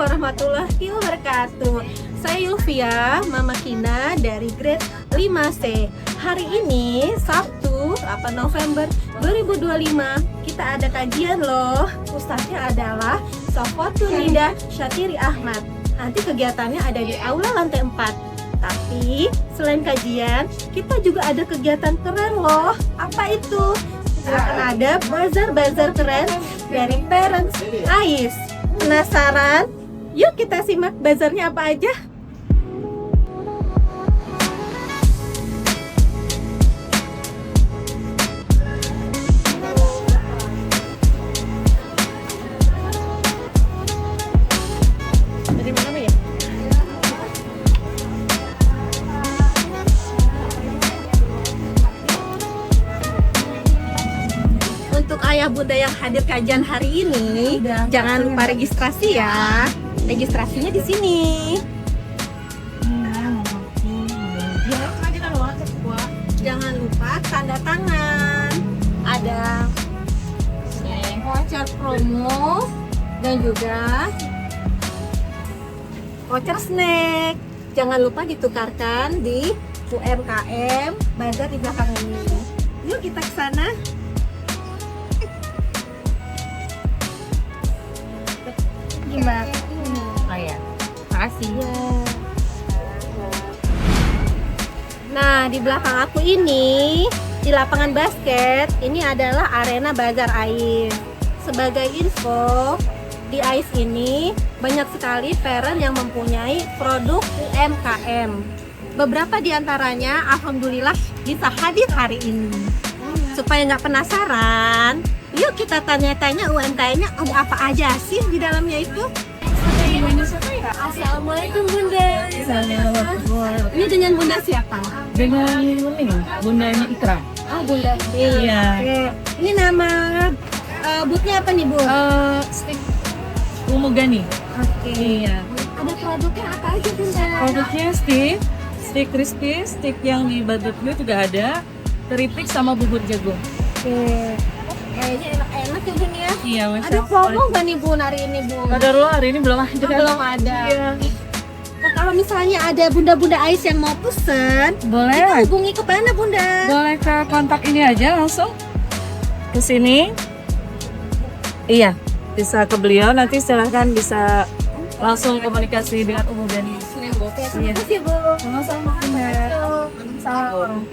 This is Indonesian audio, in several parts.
warahmatullahi wabarakatuh. Saya Yulvia, Mama Kina dari grade 5C. Hari ini Sabtu 8 November 2025 kita ada kajian loh. Ustaznya adalah Sofwatul Nida Syatiri Ahmad. Nanti kegiatannya ada di aula lantai 4. Tapi selain kajian, kita juga ada kegiatan keren loh. Apa itu? Akan ada bazar-bazar keren dari Parents AIS. Penasaran? Yuk kita simak bazarnya apa aja. Dari mana ya? Untuk ayah bunda yang hadir kajian hari ini, jangan lupa registrasi ya. Registrasinya di sini. Jangan lupa tanda tangan. Ada voucher promo dan juga voucher snack. Jangan lupa ditukarkan di UMKM bazar di belakang ini. Yuk kita ke sana. Gimana? Oh ya, makasih. Nah, di belakang aku ini, di lapangan basket, ini adalah arena bazar AIS. Sebagai info, di AIS ini banyak sekali parent yang mempunyai produk UMKM. Beberapa di antaranya, alhamdulillah, bisa hadir hari ini. Supaya nggak penasaran, yuk kita tanya-tanya UMKM-nya ada apa aja sih di dalamnya itu. Assalamualaikum Bunda. Ini dengan Bunda siapa? Dengan ini, bundanya Ikram. Oh Bunda. Iya. Oke. Ini nama boothnya apa nih Bu? Stick Umugani. Oke. Iya. Ada produknya apa aja Bunda? Produknya stick crispy, stick yang di barbecue juga ada, keripik sama bubur jagung. Oke. Kayaknya enak-enak ya Bun ya. Iya, Masya Ada Allah. promo nggak nih Bun hari ini Bun? Ada lo hari ini belum ada. Belum ada. Iya. Nah, kalau misalnya ada bunda-bunda AIS yang mau pesen, kita Boleh. hubungi ke mana Bunda? Boleh ke kontak ini aja langsung ke sini. Iya, bisa ke beliau, nanti silahkan bisa langsung komunikasi dengan Umugani. Oke, terima kasih Bu. Sama-sama, Mbak. Salam.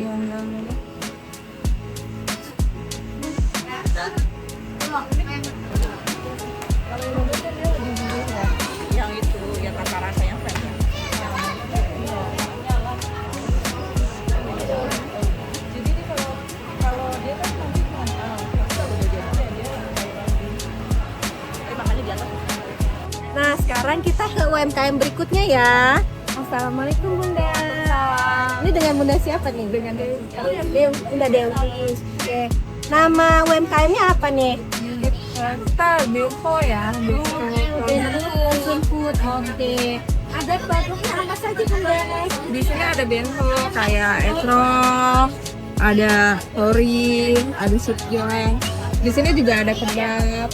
Yang itu yang rasa-rasanya fresh ya. Jadi ini kalau dia kan nanti kalau udah jadi dia makannya di atas. Nah, sekarang kita ke UMKM berikutnya ya. Assalamualaikum Bunda. Ini dengan Bunda siapa nih? Dengan Bunda Dewi. Oke. Nama UMKM-nya apa nih? Kita Bilko ya. Langsung food. Oke. Ada produknya apa saja Bunda? Di sini ada bento kayak etrol, ada tori, ada sup goreng. Di sini juga ada kebab.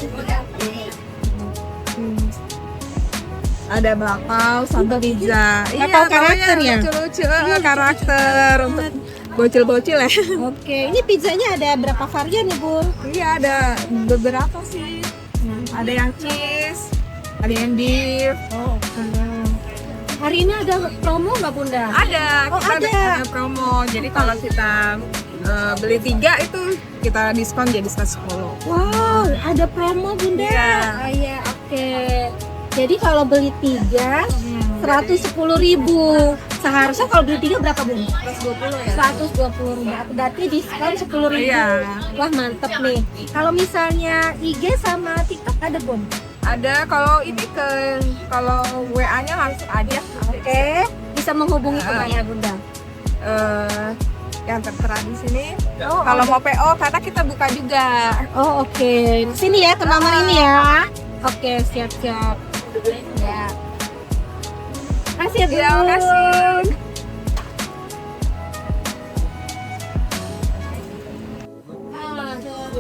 Ada bakpao, sambal pizza. Bakpao karakter ya? Lucu-lucu karakter untuk bocil-bocil ya. Oke, ini pizzanya ada berapa varian nih Bu? Iya, ada beberapa sih. Ada yang cheese, ada yang beef. Oh, hari ini ada promo nggak Bunda? Ada, Oh, kita ada. ada promo. Jadi kalau kita beli 3 itu kita diskon jadi 110. Wow, ada promo Bunda. Iya. Oh, iya, oke. Jadi kalau beli 3 110.000. Seharusnya kalau beli 3 berapa Bun? 120 ya. 120.000. Berarti diskon 10.000. Iya. Wah, mantep nih. Kalau misalnya IG sama TikTok ada Bun? Ada kalau ini kalau WA-nya langsung aja. Oke. Bisa menghubungi kemana Bunda? Yang tertera di sini. Kalau mau PO karena kita buka juga. Oh, oke. Sini ya ke nomor ini ya. Oke, siap-siap. Ya. Makasih ya, Bun. Terima kasih.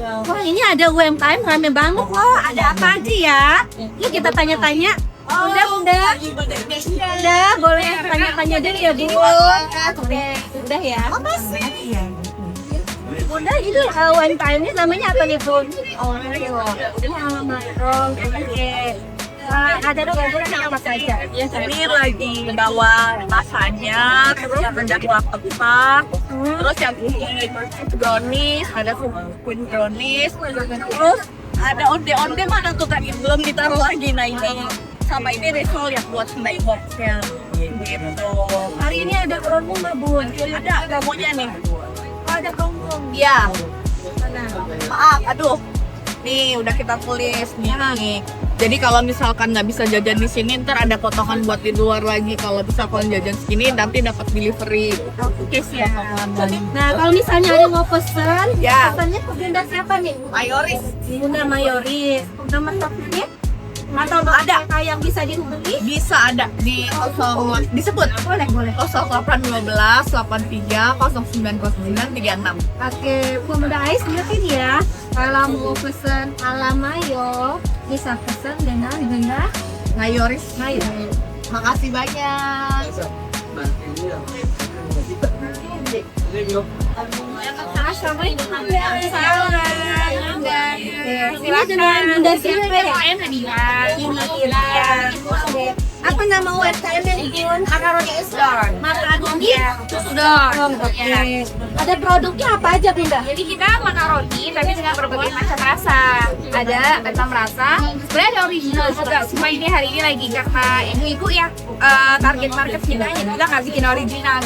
Wah, ini ada UMKM rame banget loh. Ada apa aja ya? Yuk kita tanya-tanya. Bunda, boleh tanya-tanya dulu ya, Bu. Oke, udah ya. Bunda, itu UMKM-nya namanya apa nih, Bun? Ada dokumen apa saja? Ini lagi bawa rasanya, terus ada kuah kentang, terus yang ini brownies, ada queen brownies, terus ada onde-onde mana tuh tadi belum ditaruh lagi. Nah ini sama ini risol yang buat snack boxnya gitu. Hari ini ada promo nggak, Bun? Ada promonya nih. Ada promo. Iya. Mana? Maaf, aduh. Nih udah kita tulis nih. Jadi kalau misalkan nggak bisa jajan di sini, ntar ada potongan buat di luar lagi. Kalau misalkan jajan segini, nanti dapat delivery. Oke sih ya. Nah, kalau misalnya ada mau pesan, Ya. pesannya ke Bunda siapa nih? Mayoris Bunda Mayoris. Nomor teleponnya? Atau ada yang bisa dihubungi? bisa ada di disebut Boleh. 0812 83 0909 36. Oke, Bunda Ais mungkin ya. Kalau mau pesen ala mayo, bisa pesen dengan Bunda Mayoris. Mayoris. Makasih banyak. Ini dengan Bunda siapa ya? Apa nama UMKM-nya nih, Bun? Makaroni Isdor. Makaroni Isdor. Oke. Ada produknya apa aja, Bunda? Jadi kita makaroni tapi dengan berbagai macam rasa. Ada 6 rasa. Sebenarnya ada original juga. Cuma ini hari ini lagi karena ibu-ibu ya target market kita juga nggak bikin original.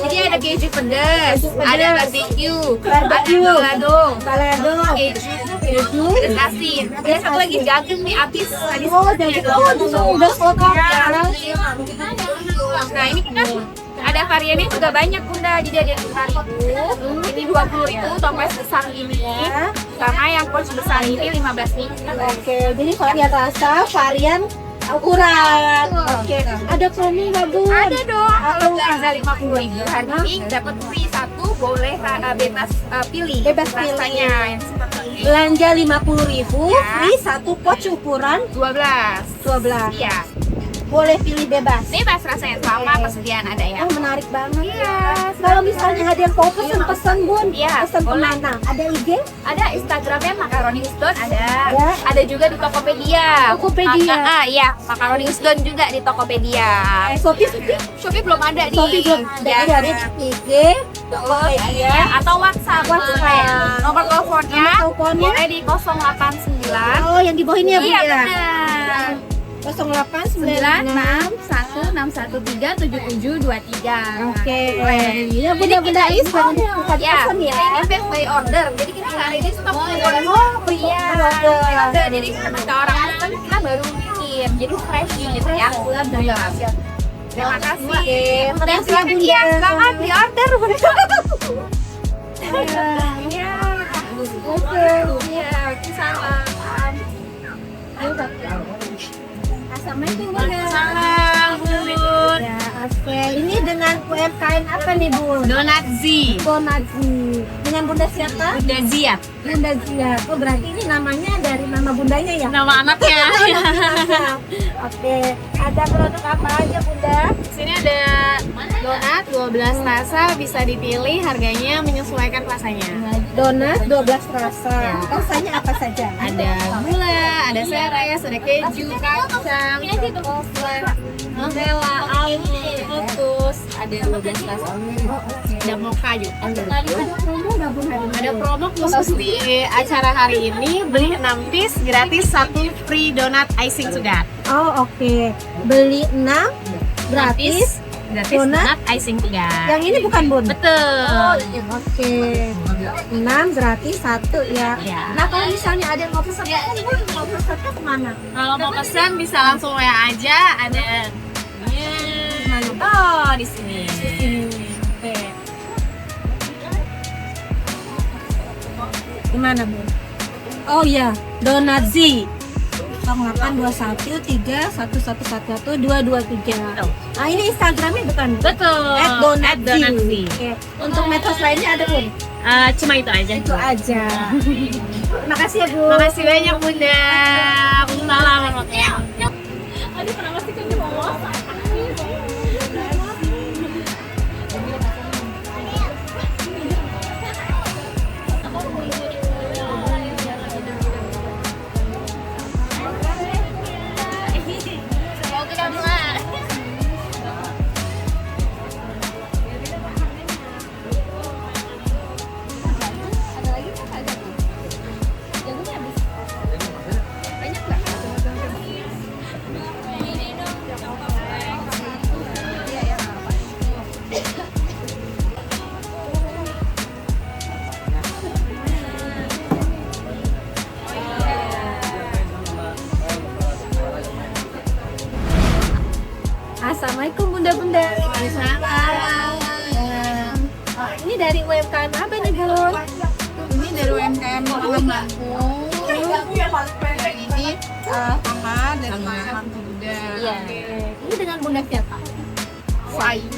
Jadi ada keju pedas, ada barbecue, ada balado, keju, ada asin. Ada satu lagi daging nih habis tadi. Udah soal Nah ini kita ada variannya juga banyak Bunda, jadi ada yang 5.000, ini 20.000 toples besar ini, sama yang pouch besar ini 15.000. Oke, jadi varian rasa, varian ukuran. Oke, ada promo nggak, Bu? Ada dong, kalau belanja 50.000 hari ini dapat free satu, boleh bebas pilih Bebas pilih. rasanya yang seperti ini. Belanja 50.000, Ya. free satu pouch ukuran 12. 12. Iya, Boleh pilih bebas. bebas rasanya sama persediaan ada ya. Oh, menarik banget. Iya. Kalau misalnya ada yang mau pesan Bun, Iya, pesan boleh. kemana? Ada IG? Ada Instagramnya makaroni Usdon ada, Ya. ada juga di Tokopedia. Tokopedia. Iya, makaroni Usdon juga di Tokopedia. Shopee? Shopee belum ada di. Shopee belum ada. Ya. Jadi ada IG, Tokopedia. Ya, atau WhatsApp. WhatsApp. boleh. Nomor teleponnya Nomor teleponnya? boleh di 089. Oh, yang di bawah ini ya, Bu? Iya ya? benar. 0896. 9661677723. Oke. Ya, Bunda Ais bukan Ya, pesan ya. ini best by order. Jadi kita hari ini stok order. Oh, Iya, order. Jadi ketika orang pesan kita baru bikin. Jadi fresh gitu ya. Terima kasih. Makasih ya, Bunda. Iya, silakan di order. Iya. Oke. Iya, salam. Assalamualaikum, Bunda. Salam, Bun. Ya, oke. Ini dengan UMKM apa nih, Bu? Donat Z. Donaji. Dengan Bunda siapa? Bunda Zia. Bunda Zia. Oh, berarti ini namanya dari nama bundanya ya? Nama anaknya. Oke. Ada produk apa aja, Bunda? Sini ada donat 12 rasa, bisa dipilih, harganya menyesuaikan rasanya. Donat 12 rasa. Rasanya apa saja? Ada gula, ada seres, ada keju, kacang, Nutella, almond, lotus, ada 12 rasa. Ada mocha juga. Ada promo nggak, Bunda? Ada promo khusus di acara hari ini, beli 6 piece gratis 1 free donat icing sugar. Oh, oke. Beli 6 gratis. Gratis Donat? donat icing sugar. Yang ini bukan, Bun? Betul. Oke. 6 gratis 1 ya. Ya. Nah, kalau misalnya ada yang mau pesan, Bun, mau pesannya kemana? Kalau mau pesan bisa langsung WA aja, ada oh di sini. Oke. Gimana, Bu? Oh iya, Donat Z. 082131111223. Nah, ini Instagramnya bukan? Betul. @donatz. @donatz. Oke. Untuk medsos lainnya ada, Bun? Cuma itu aja. Itu aja. Terima kasih ya, Bu. Makasih banyak Bunda. Waalaikumsalam warahmatullahi wabarakatuh. Assalamualaikum bunda-bunda. Ini dari UMKM apa nih Bun? Ini dari UMKM Tangan Mampu. Ini tangan dari Mampu Bunda. Iya. Ini dengan bunda siapa? Sayu.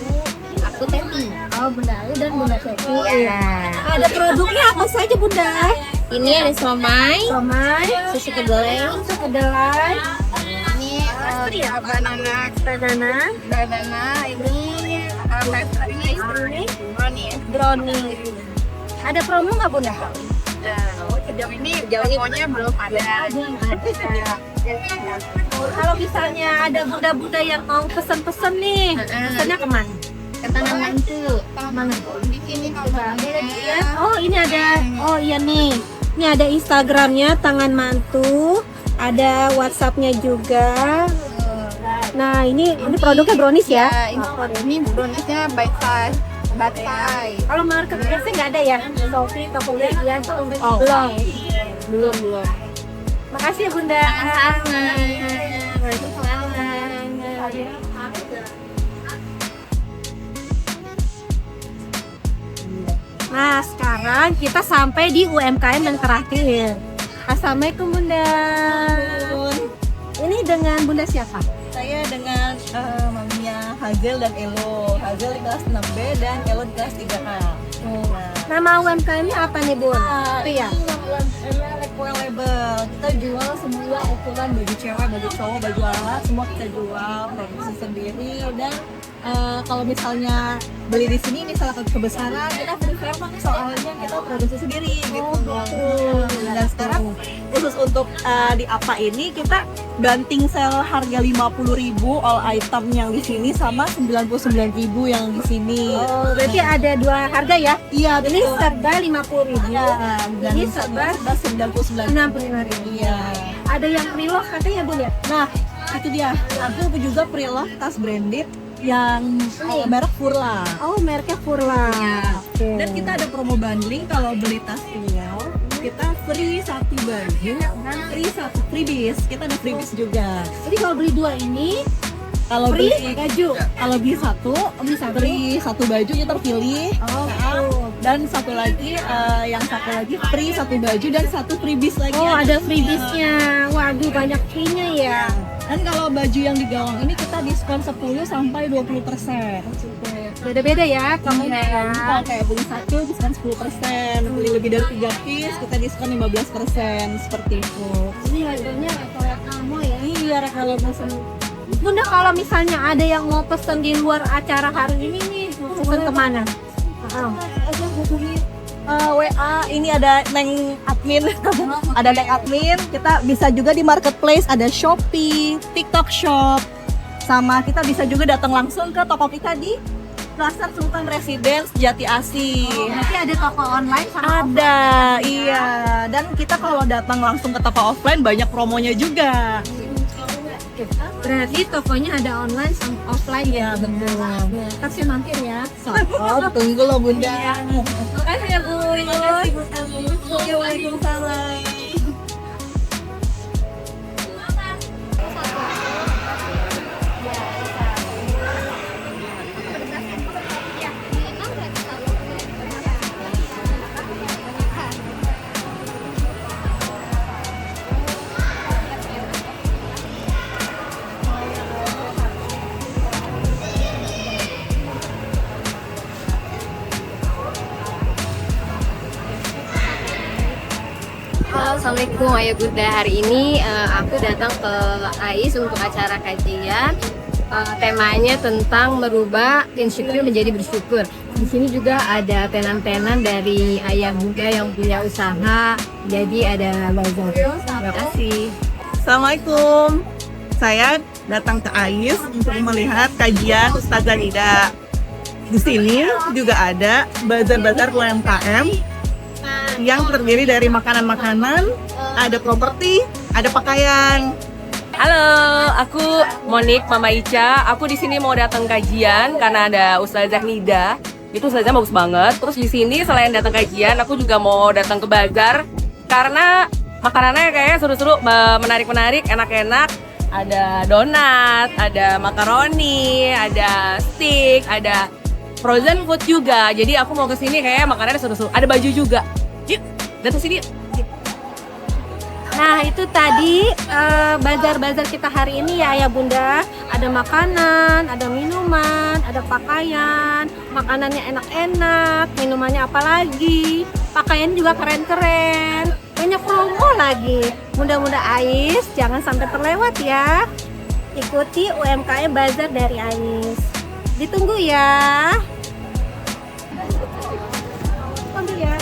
Aku Teti. Oh bunda Ayu dan bunda Teti. Iya. Ada produknya apa saja bunda? Ini ada somai, Somai, susu kedelai, susu kedelai, Ini banana. Ini pastry. brownie. Ada promo nggak bunda? Sejauh ini pokoknya belum ada. Kalau misalnya ada bunda-bunda yang mau pesen-pesen nih, pesennya kemana? ke Tangan Mantu. Mana? Di sini kalau Oh ini ada, oh iya nih, ini ada Instagramnya Tangan Mantu, ada WhatsAppnya juga. Nah ini produknya brownies ya? ini browniesnya bite size. Batai. Kalau marketplace nggak ada ya? Shopee, Tokopedia, Oh. belum. Makasih ya bunda. Nah sekarang kita sampai di UMKM yang terakhir. Assalamualaikum bunda. Ini dengan bunda siapa? Saya dengan maminya Hazel dan Elo. Hazel di kelas 6B dan Elo di kelas 3A. Nama UMKM-nya apa nih bun? Iya. Ini Equal Label. Kita jual semua ukuran baju cewek, baju cowok, baju anak, semua kita jual produksi sendiri. Dan kalau misalnya beli di sini ini salah satu kebesaran kita free memang soalnya kita produksi sendiri gitu. Dan sekarang khusus untuk di apa ini kita banting sel harga 50.000 all item yang di sini sama 99.000 yang di sini. Oh, berarti ada dua harga ya? Iya, Ini serba 50.000. ya, dan Ini serba 99.000. 65.000. Iya. Ada yang preload katanya bun ya? Nah, itu dia. Aku juga pre-love tas branded yang merek Furla. Oh, mereknya Furla. Oke. Dan kita ada promo bundling kalau beli tas Riau, kita free satu baju, free satu freebies. Kita ada freebies juga. Jadi kalau beli dua ini Kalau free beli baju. kalau beli satu, free satu baju kita terpilih. Oh. Dan satu lagi yang satu lagi free satu baju dan satu freebies lagi. Oh, ada freebiesnya. Waduh, banyak free-nya ya. Dan kalau baju yang di gawang ini kita diskon 10 sampai 20%. Beda-beda ya kamu Kalau kayak beli satu diskon 10%, beli lebih dari 3 piece kita diskon 15%, seperti itu. Ini harganya kayak kamu ya. Iya, kalau pesen Bunda kalau misalnya ada yang mau pesen di luar acara hari ini nih, pesen kemana? aja hubungi WA, ini ada Neng Admin. Ada Neng Admin, kita bisa juga di marketplace, ada Shopee, TikTok Shop. Sama kita bisa juga datang langsung ke toko kita di Plaza Sultan Residence Jati Asih. Nanti ada toko online sama Ada, iya. Dan kita kalau datang langsung ke toko offline banyak promonya juga. Berarti tokonya ada online sama offline ya, betul. Kasih mampir ya. Oh, tunggu loh Bunda. Makasih ya Bu. Waalaikumsalam. Assalamualaikum Ayah Bunda. Hari ini aku datang ke AIS untuk acara kajian. Temanya tentang merubah insecure menjadi bersyukur. Di sini juga ada tenan-tenan dari Ayah Bunda yang punya usaha. Jadi ada bazar. Terima kasih. Assalamualaikum. Saya datang ke AIS untuk melihat kajian Ustazah Nida. Di sini juga ada bazar-bazar UMKM yang terdiri dari makanan-makanan, ada properti, ada pakaian. Halo, aku Monik Mama Ica. Aku di sini mau datang kajian karena ada Ustazah Nida. Itu Ustazah bagus banget. Terus di sini selain datang kajian, aku juga mau datang ke bazar karena makanannya kayaknya seru-seru, menarik-menarik, enak-enak. Ada donat, ada makaroni, ada steak, ada frozen food juga. Jadi aku mau ke sini kayak makanannya seru-seru. Ada baju juga. Yuk, datang sini. Nah itu tadi bazar-bazar kita hari ini ya Ayah Bunda. Ada makanan, ada minuman, ada pakaian. Makanannya enak-enak, minumannya apalagi. Pakaian juga keren-keren. Banyak promo lagi. Mudah-mudahan AIS jangan sampai terlewat ya. Ikuti UMKM Bazar dari AIS. Ditunggu ya. Ambil ya.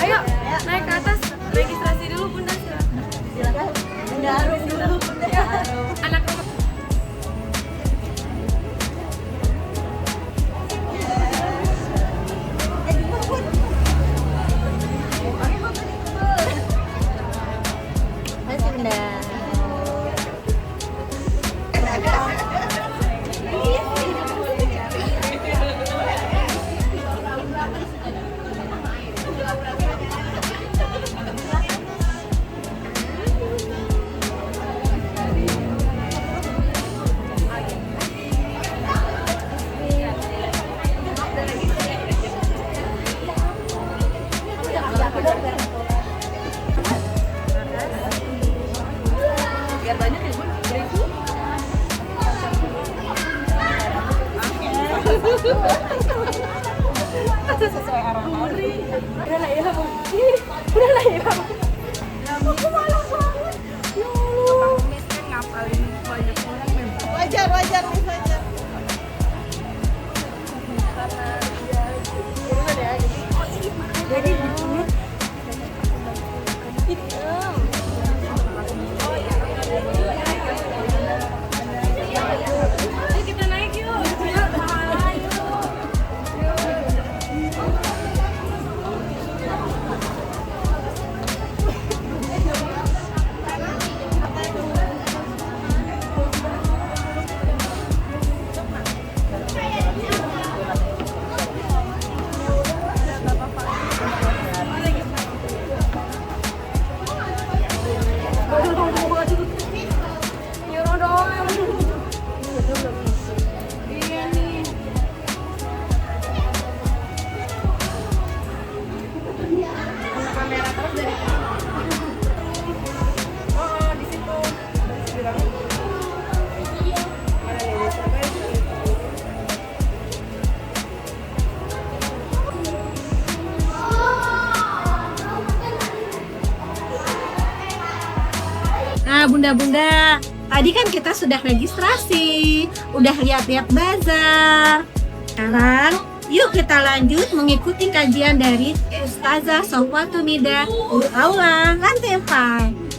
Ayo, naik ke atas. Registrasi dulu Bunda. Silakan. Bunda Harum dulu. Anak rumah. Masih Bunda. Wajar nih saja. bunda-bunda, tadi kan kita sudah registrasi, udah lihat-lihat bazar. Sekarang yuk kita lanjut mengikuti kajian dari Ustazah Sofwatul Mida di Aula Lantai 4.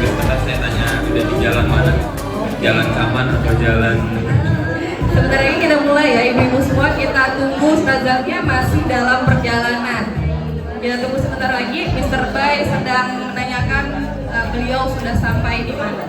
Bentar, saya tanya, udah di jalan mana? Jalan Kaman atau jalan... Sebentar lagi kita mulai ya, ibu-ibu semua, kita tunggu ustazahnya masih dalam perjalanan. Kita tunggu sebentar lagi, Mr. Bay sedang menanyakan beliau sudah sampai di mana.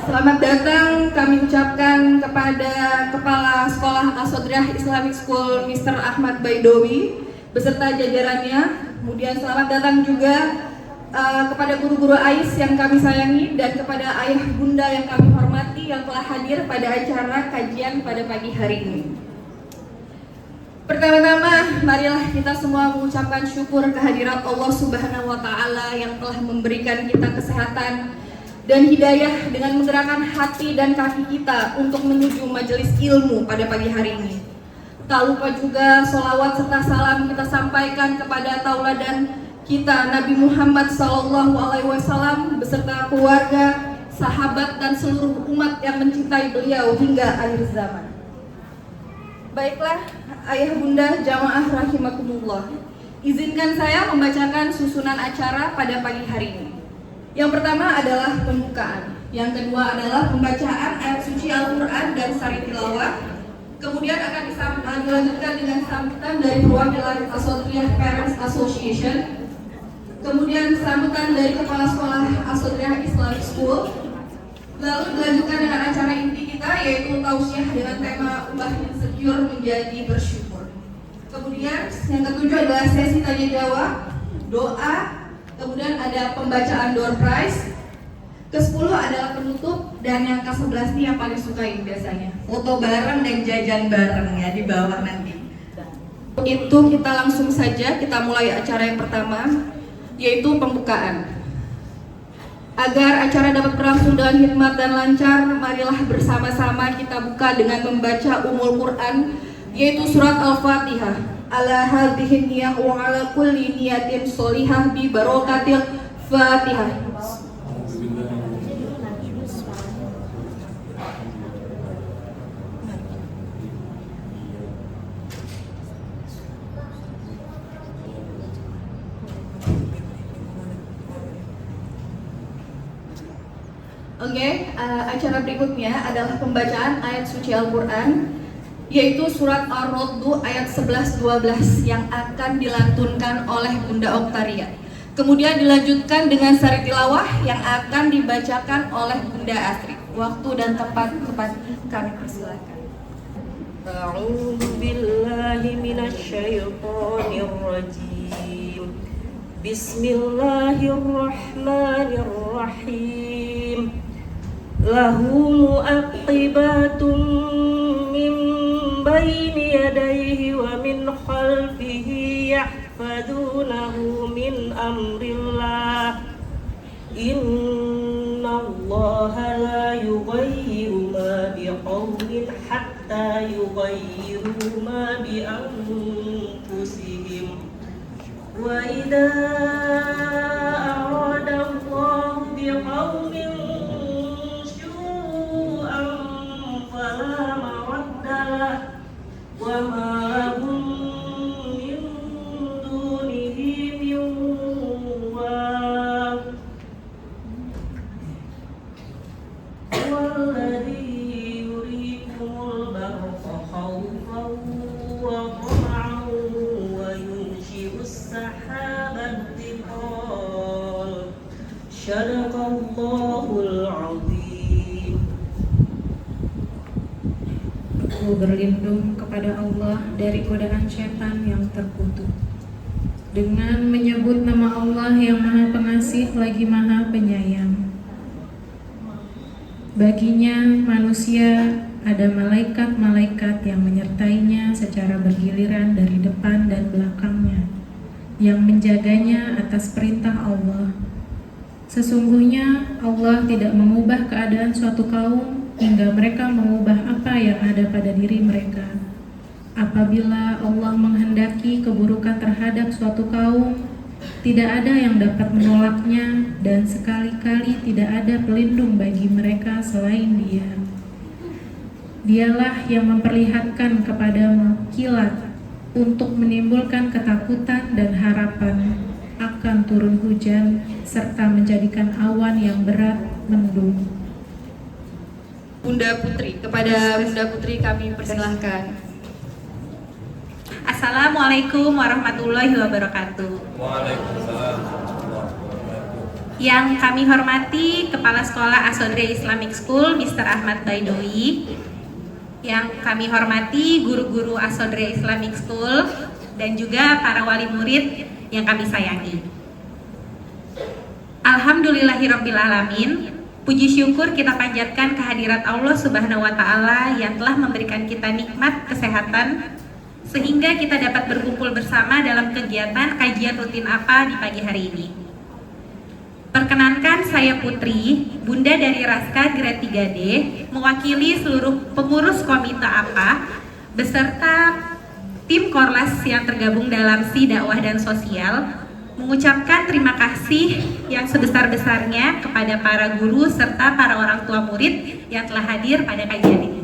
Selamat datang kami ucapkan kepada Kepala Sekolah Al-Sodriah Islamic School Mr. Ahmad Baidowi beserta jajarannya. Kemudian selamat datang juga kepada guru-guru AIS yang kami sayangi dan kepada ayah bunda yang kami hormati yang telah hadir pada acara kajian pada pagi hari ini. Pertama-tama, marilah kita semua mengucapkan syukur kehadirat Allah Subhanahu wa Ta'ala yang telah memberikan kita kesehatan dan hidayah dengan menggerakkan hati dan kaki kita untuk menuju majelis ilmu pada pagi hari ini. Tak lupa juga sholawat serta salam kita sampaikan kepada tauladan kita Nabi Muhammad SAW beserta keluarga, sahabat dan seluruh umat yang mencintai beliau hingga akhir zaman. Baiklah, ayah bunda jamaah rahimakumullah, izinkan saya membacakan susunan acara pada pagi hari ini. Yang pertama adalah pembukaan, yang kedua adalah pembacaan ayat suci Al-Quran dan sari tilawah. Kemudian akan dilanjutkan dengan sambutan dari perwakilan Al-Sodriah Parents Association. Kemudian sambutan dari Kepala Sekolah Al-Sodriah Islamic School. Lalu dilanjutkan dengan acara inti kita yaitu tausiah dengan tema ubah insecure menjadi bersyukur. Kemudian yang ketujuh adalah sesi tanya jawab, doa, kemudian ada pembacaan door prize. Ke-10 adalah penutup dan yang ke-11 ini yang paling suka ini biasanya foto bareng dan jajan bareng ya di bawah nanti. Itu kita langsung saja kita mulai acara yang pertama yaitu pembukaan. Agar acara dapat berlangsung dengan hikmat dan lancar, marilah bersama-sama kita buka dengan membaca Ummul Quran, yaitu surat Al-Fatihah. Ala hadhihi niyah wa ala kulli niyatin sholihah bi barakatil Fatihah. Oke, acara berikutnya adalah pembacaan ayat suci Al-Quran, yaitu surat Ar-Roddu ayat 11-12 yang akan dilantunkan oleh Bunda Oktaria. Kemudian dilanjutkan dengan sari tilawah yang akan dibacakan oleh Bunda Astrid. Waktu dan tempat kami persilakan. A'udzu billahi minasyaitonir rajim. Bismillahirrahmanirrahim. Lahu mu'aqibatun min baini yadayhi wa min khalfihi yahfadunahu min amrillah. Innallaha la yughayyiru ma biqaumin hatta yughayyiru ma bi anfusihim. Wa idza arada Allahu biqaumin وما لهم من دونه من وال والذي يريكم البرق خوفا وطمعا وينشئ السحاب الثقال صدق الله العظيم. Aku berlindung kepada Allah dari godaan setan yang terkutuk dengan menyebut nama Allah yang Maha Pengasih lagi Maha Penyayang. Baginya manusia ada malaikat-malaikat yang menyertainya secara bergiliran dari depan dan belakangnya, yang menjaganya atas perintah Allah. Sesungguhnya Allah tidak mengubah keadaan suatu kaum hingga mereka mengubah apa yang ada pada diri mereka. Apabila Allah menghendaki keburukan terhadap suatu kaum, tidak ada yang dapat menolaknya dan sekali-kali tidak ada pelindung bagi mereka selain Dia. Dialah yang memperlihatkan kepadamu kilat untuk menimbulkan ketakutan dan harapan akan turun hujan serta menjadikan awan yang berat mendung. Bunda Putri, kepada Bunda Putri kami persilahkan. Assalamualaikum warahmatullahi wabarakatuh. Waalaikumsalam warahmatullahi wabarakatuh. Yang kami hormati Kepala Sekolah Asodria Islamic School Mr. Ahmad Baidowi, yang kami hormati guru-guru Asodria Islamic School, dan juga para wali murid yang kami sayangi. Alhamdulillahirrabbilalamin, puji syukur kita panjatkan kehadirat Allah Subhanahu wa Ta'ala yang telah memberikan kita nikmat kesehatan sehingga kita dapat berkumpul bersama dalam kegiatan kajian rutin APA di pagi hari ini. Perkenankan saya Putri, Bunda dari Raska Grade 3D, mewakili seluruh pengurus komite APA beserta tim Korlas yang tergabung dalam Si Dakwah dan Sosial, mengucapkan terima kasih yang sebesar-besarnya kepada para guru serta para orang tua murid yang telah hadir pada kajian ini.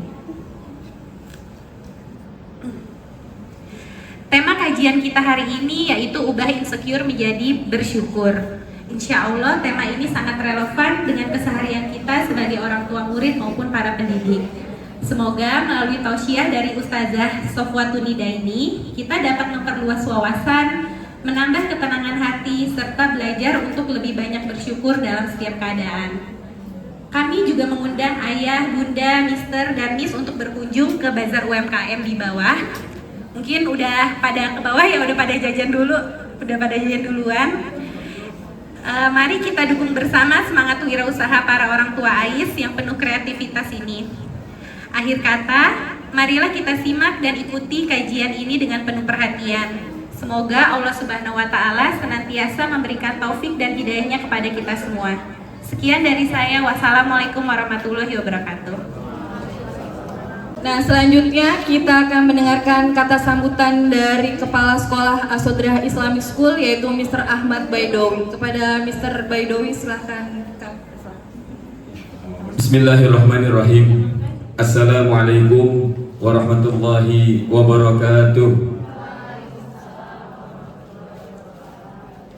Tema kajian kita hari ini yaitu ubah insecure menjadi bersyukur. Insya Allah tema ini sangat relevan dengan keseharian kita sebagai orang tua murid maupun para pendidik. Semoga melalui tausiah dari Ustazah Sofwatunida ini kita dapat memperluas wawasan, menambah ketenangan hati, serta belajar untuk lebih banyak bersyukur dalam setiap keadaan. Kami juga mengundang ayah, bunda, mister, dan miss untuk berkunjung ke bazar UMKM di bawah. Mungkin udah pada ke bawah ya, udah pada jajan duluan. Mari kita dukung bersama semangat wirausaha para orang tua AIS yang penuh kreativitas ini. Akhir kata, marilah kita simak dan ikuti kajian ini dengan penuh perhatian. Semoga Allah Subhanahu wa Ta'ala senantiasa memberikan taufik dan hidayahnya kepada kita semua. Sekian dari saya. Wassalamualaikum warahmatullahi wabarakatuh. Nah, selanjutnya kita akan mendengarkan kata sambutan dari Kepala Sekolah Asodria Islamic School yaitu Mr. Ahmad Baidowi. Kepada Mr. Baidowi silahkan. Bismillahirrahmanirrahim. Assalamualaikum warahmatullahi wabarakatuh.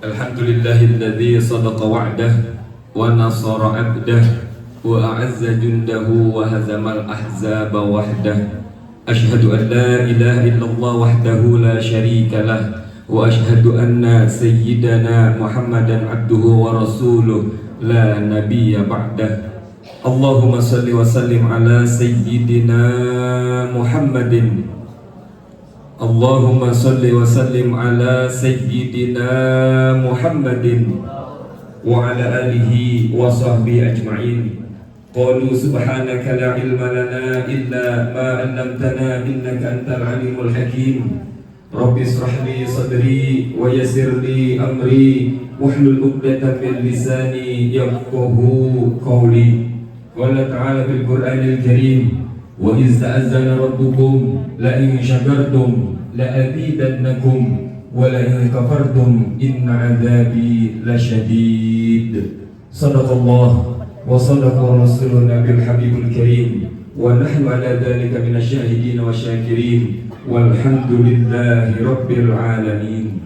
Alhamdulillahilladzi sadaqa wa'dah wa nasara 'abdah wa a'azza jundahu wa hazamal ahzaba wahdah. Ashhadu an la ilaha illallah wahdahu la syarika lah wa ashhadu anna sayyidana Muhammadan abduhu wa rasuluh la nabiyya ba'dah. Allahumma salli wa sallim ala sayyidina Muhammadin. Allahumma salli wa sallim ala sayyidina Muhammadin wa ala alihi wa sahbihi ajma'in. Qalu subhanaka la ilma lana illa ma 'allamtana innaka antal alimul hakim. Rabbi israh li sadri wa yassir li amri wahlul 'uqdatam min lisani yafqahu qawli. Qala ta'ala fil Qur'anil Karim, wa iz ta'azzana rabbukum la in syakartum la azidannakum wa la in kafartum inna 'adzabi lasyadid. Shadaqallah wa sadaqa rasuluna bil habibul karim wa nahnu ala dzalika minasy syahidin wa syakirin walhamdulillahi rabbil alamin.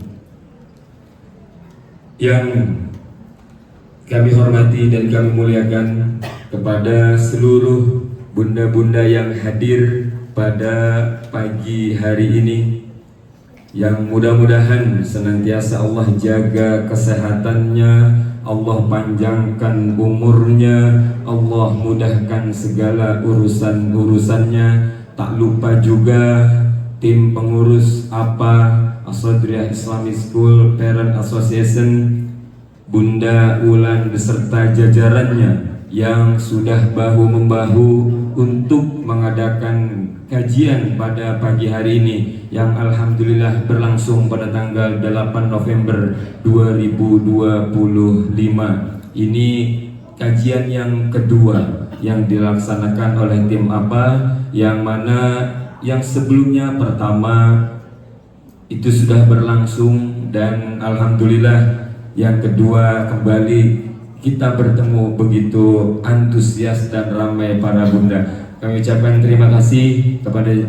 Yang kami hormati dan kami muliakan kepada seluruh bunda-bunda yang hadir pada pagi hari ini, yang mudah-mudahan senantiasa Allah jaga kesehatannya, Allah panjangkan umurnya, Allah mudahkan segala urusan-urusannya. Tak lupa juga tim pengurus APA Asodria Islamic School Parent Association, Bunda Ulan beserta jajarannya yang sudah bahu-membahu untuk mengadakan kajian pada pagi hari ini yang alhamdulillah berlangsung pada tanggal 8 November 2025. Ini kajian yang kedua yang dilaksanakan oleh tim APA, yang mana yang sebelumnya pertama itu sudah berlangsung, dan alhamdulillah yang kedua kembali kita bertemu begitu antusias dan ramai para bunda. Kami ucapkan terima kasih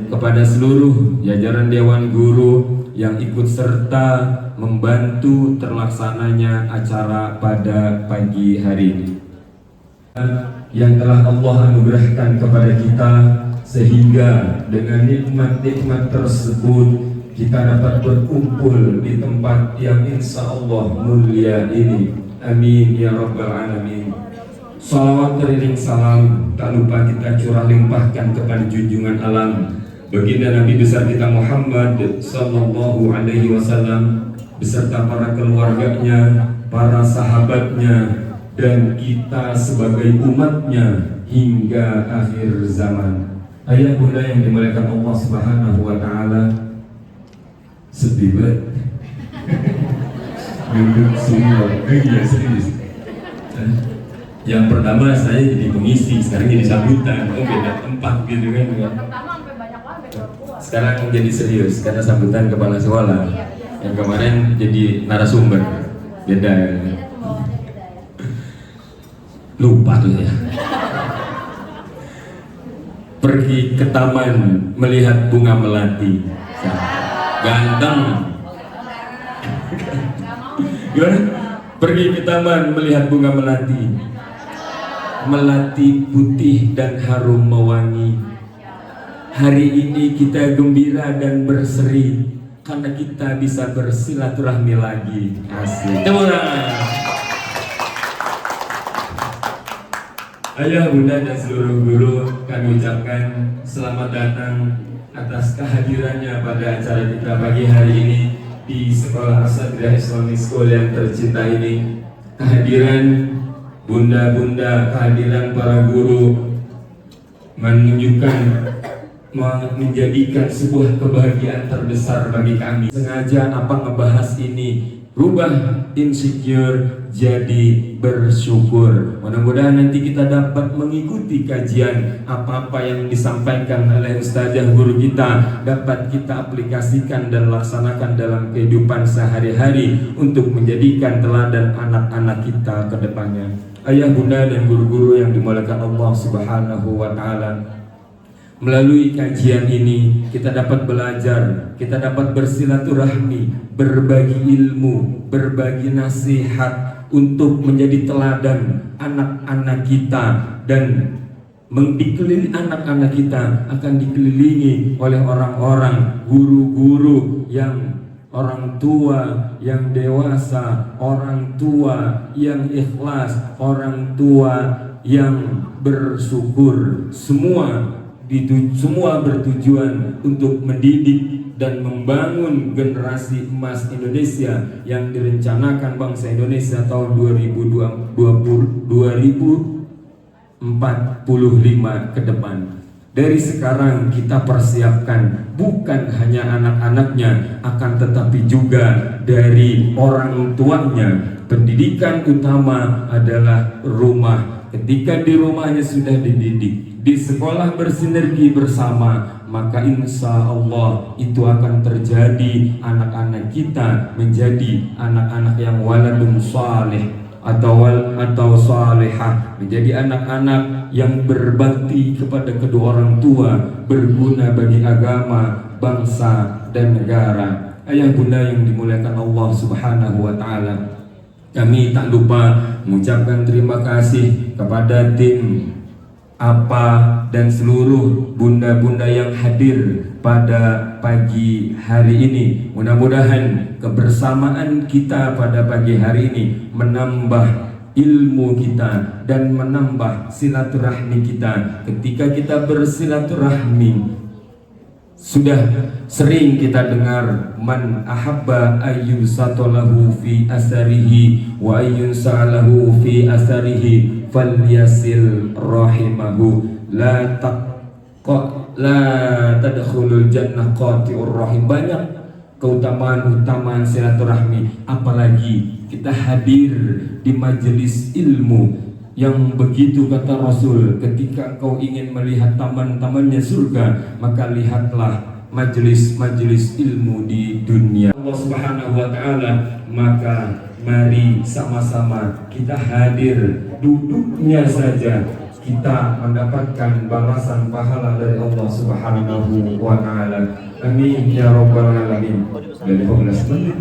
kepada seluruh jajaran Dewan Guru yang ikut serta membantu terlaksananya acara pada pagi hari ini, yang telah Allah anugerahkan kepada kita sehingga dengan nikmat-nikmat tersebut kita dapat berkumpul di tempat yang insya Allah mulia ini. Amin ya rabbal alamin. Salawat teriring salam tak lupa kita curah limpahkan kepada junjungan alam baginda Nabi besar kita Muhammad sallallahu alaihi wasallam beserta para keluarganya, para sahabatnya, dan kita sebagai umatnya hingga akhir zaman. Ayah bunda yang dimuliakan Allah Subhanahu wa taala, sedih banget. Duduk semua. Iya serius. Yang pertama saya jadi pengisi, sekarang jadi sambutan. Oh beda tempat gitu kan. Sekarang jadi serius karena sambutan kepala sekolah. Yang kemarin jadi narasumber. Beda. Lupa tuh ya. Pergi ke taman melihat bunga melati. Ganteng. Gimana? Pergi ke taman melihat bunga melati. Melati putih dan harum mewangi. Hari ini kita gembira dan berseri karena kita bisa bersilaturahmi lagi. Asik. Ayah, bunda, dan seluruh guru kami ucapkan selamat datang atas kehadirannya pada acara kita pagi hari ini di Sekolah As-Sadriyah Islamic School yang tercinta ini. Kehadiran bunda-bunda, kehadiran para guru menunjukkan, menjadikan sebuah kebahagiaan terbesar bagi kami. Sengaja apa ngebahas ini, rubah insecure jadi bersyukur. Mudah-mudahan nanti kita dapat mengikuti kajian apa-apa yang disampaikan oleh ustazah guru kita dapat kita aplikasikan dan laksanakan dalam kehidupan sehari-hari untuk menjadikan teladan anak-anak kita ke depannya. Ayah, bunda, dan guru-guru yang dimuliakan Allah Subhanahu wa taala, melalui kajian ini kita dapat belajar, kita dapat bersilaturahmi, berbagi ilmu, berbagi nasihat untuk menjadi teladan anak-anak kita, dan dikelilingi anak-anak kita akan dikelilingi oleh orang-orang guru-guru yang orang tua yang dewasa, orang tua yang ikhlas, orang tua yang bersyukur. Semua bertujuan untuk mendidik dan membangun generasi emas Indonesia yang direncanakan bangsa Indonesia tahun 2045 ke depan. Dari sekarang kita persiapkan bukan hanya anak-anaknya, akan tetapi juga dari orang tuanya. Pendidikan utama adalah rumah. Ketika di rumahnya sudah dididik, di sekolah bersinergi bersama, maka insya Allah itu akan terjadi anak-anak kita menjadi anak-anak yang waladun salih atau salihah, menjadi anak-anak yang berbakti kepada kedua orang tua, berguna bagi agama, bangsa, dan negara. Ayah bunda yang dimuliakan Allah Subhanahu wa taala, kami tak lupa mengucapkan terima kasih kepada tim APA dan seluruh bunda-bunda yang hadir pada pagi hari ini. Mudah-mudahan kebersamaan kita pada pagi hari ini menambah ilmu kita dan menambah silaturahmi kita. Ketika kita bersilaturahmi, sudah sering kita dengar man ahabba ayyun satolahu fi asarihi wa ayyun sa'alahu fi asarihi falyasil rahimahu la tadkhulul jannah qati'ur rahim. Banyak keutamaan silaturahmi, apalagi kita hadir di majelis ilmu yang begitu kata Rasul, ketika kau ingin melihat taman-tamannya surga, maka lihatlah majelis-majelis ilmu di dunia Allah Subhanahu wa taala. Maka mari sama-sama kita hadir, duduknya saja kita mendapatkan balasan pahala dari Allah Subhanahu wa taala. Amin ya rabbal alamin. Dari 15 menit.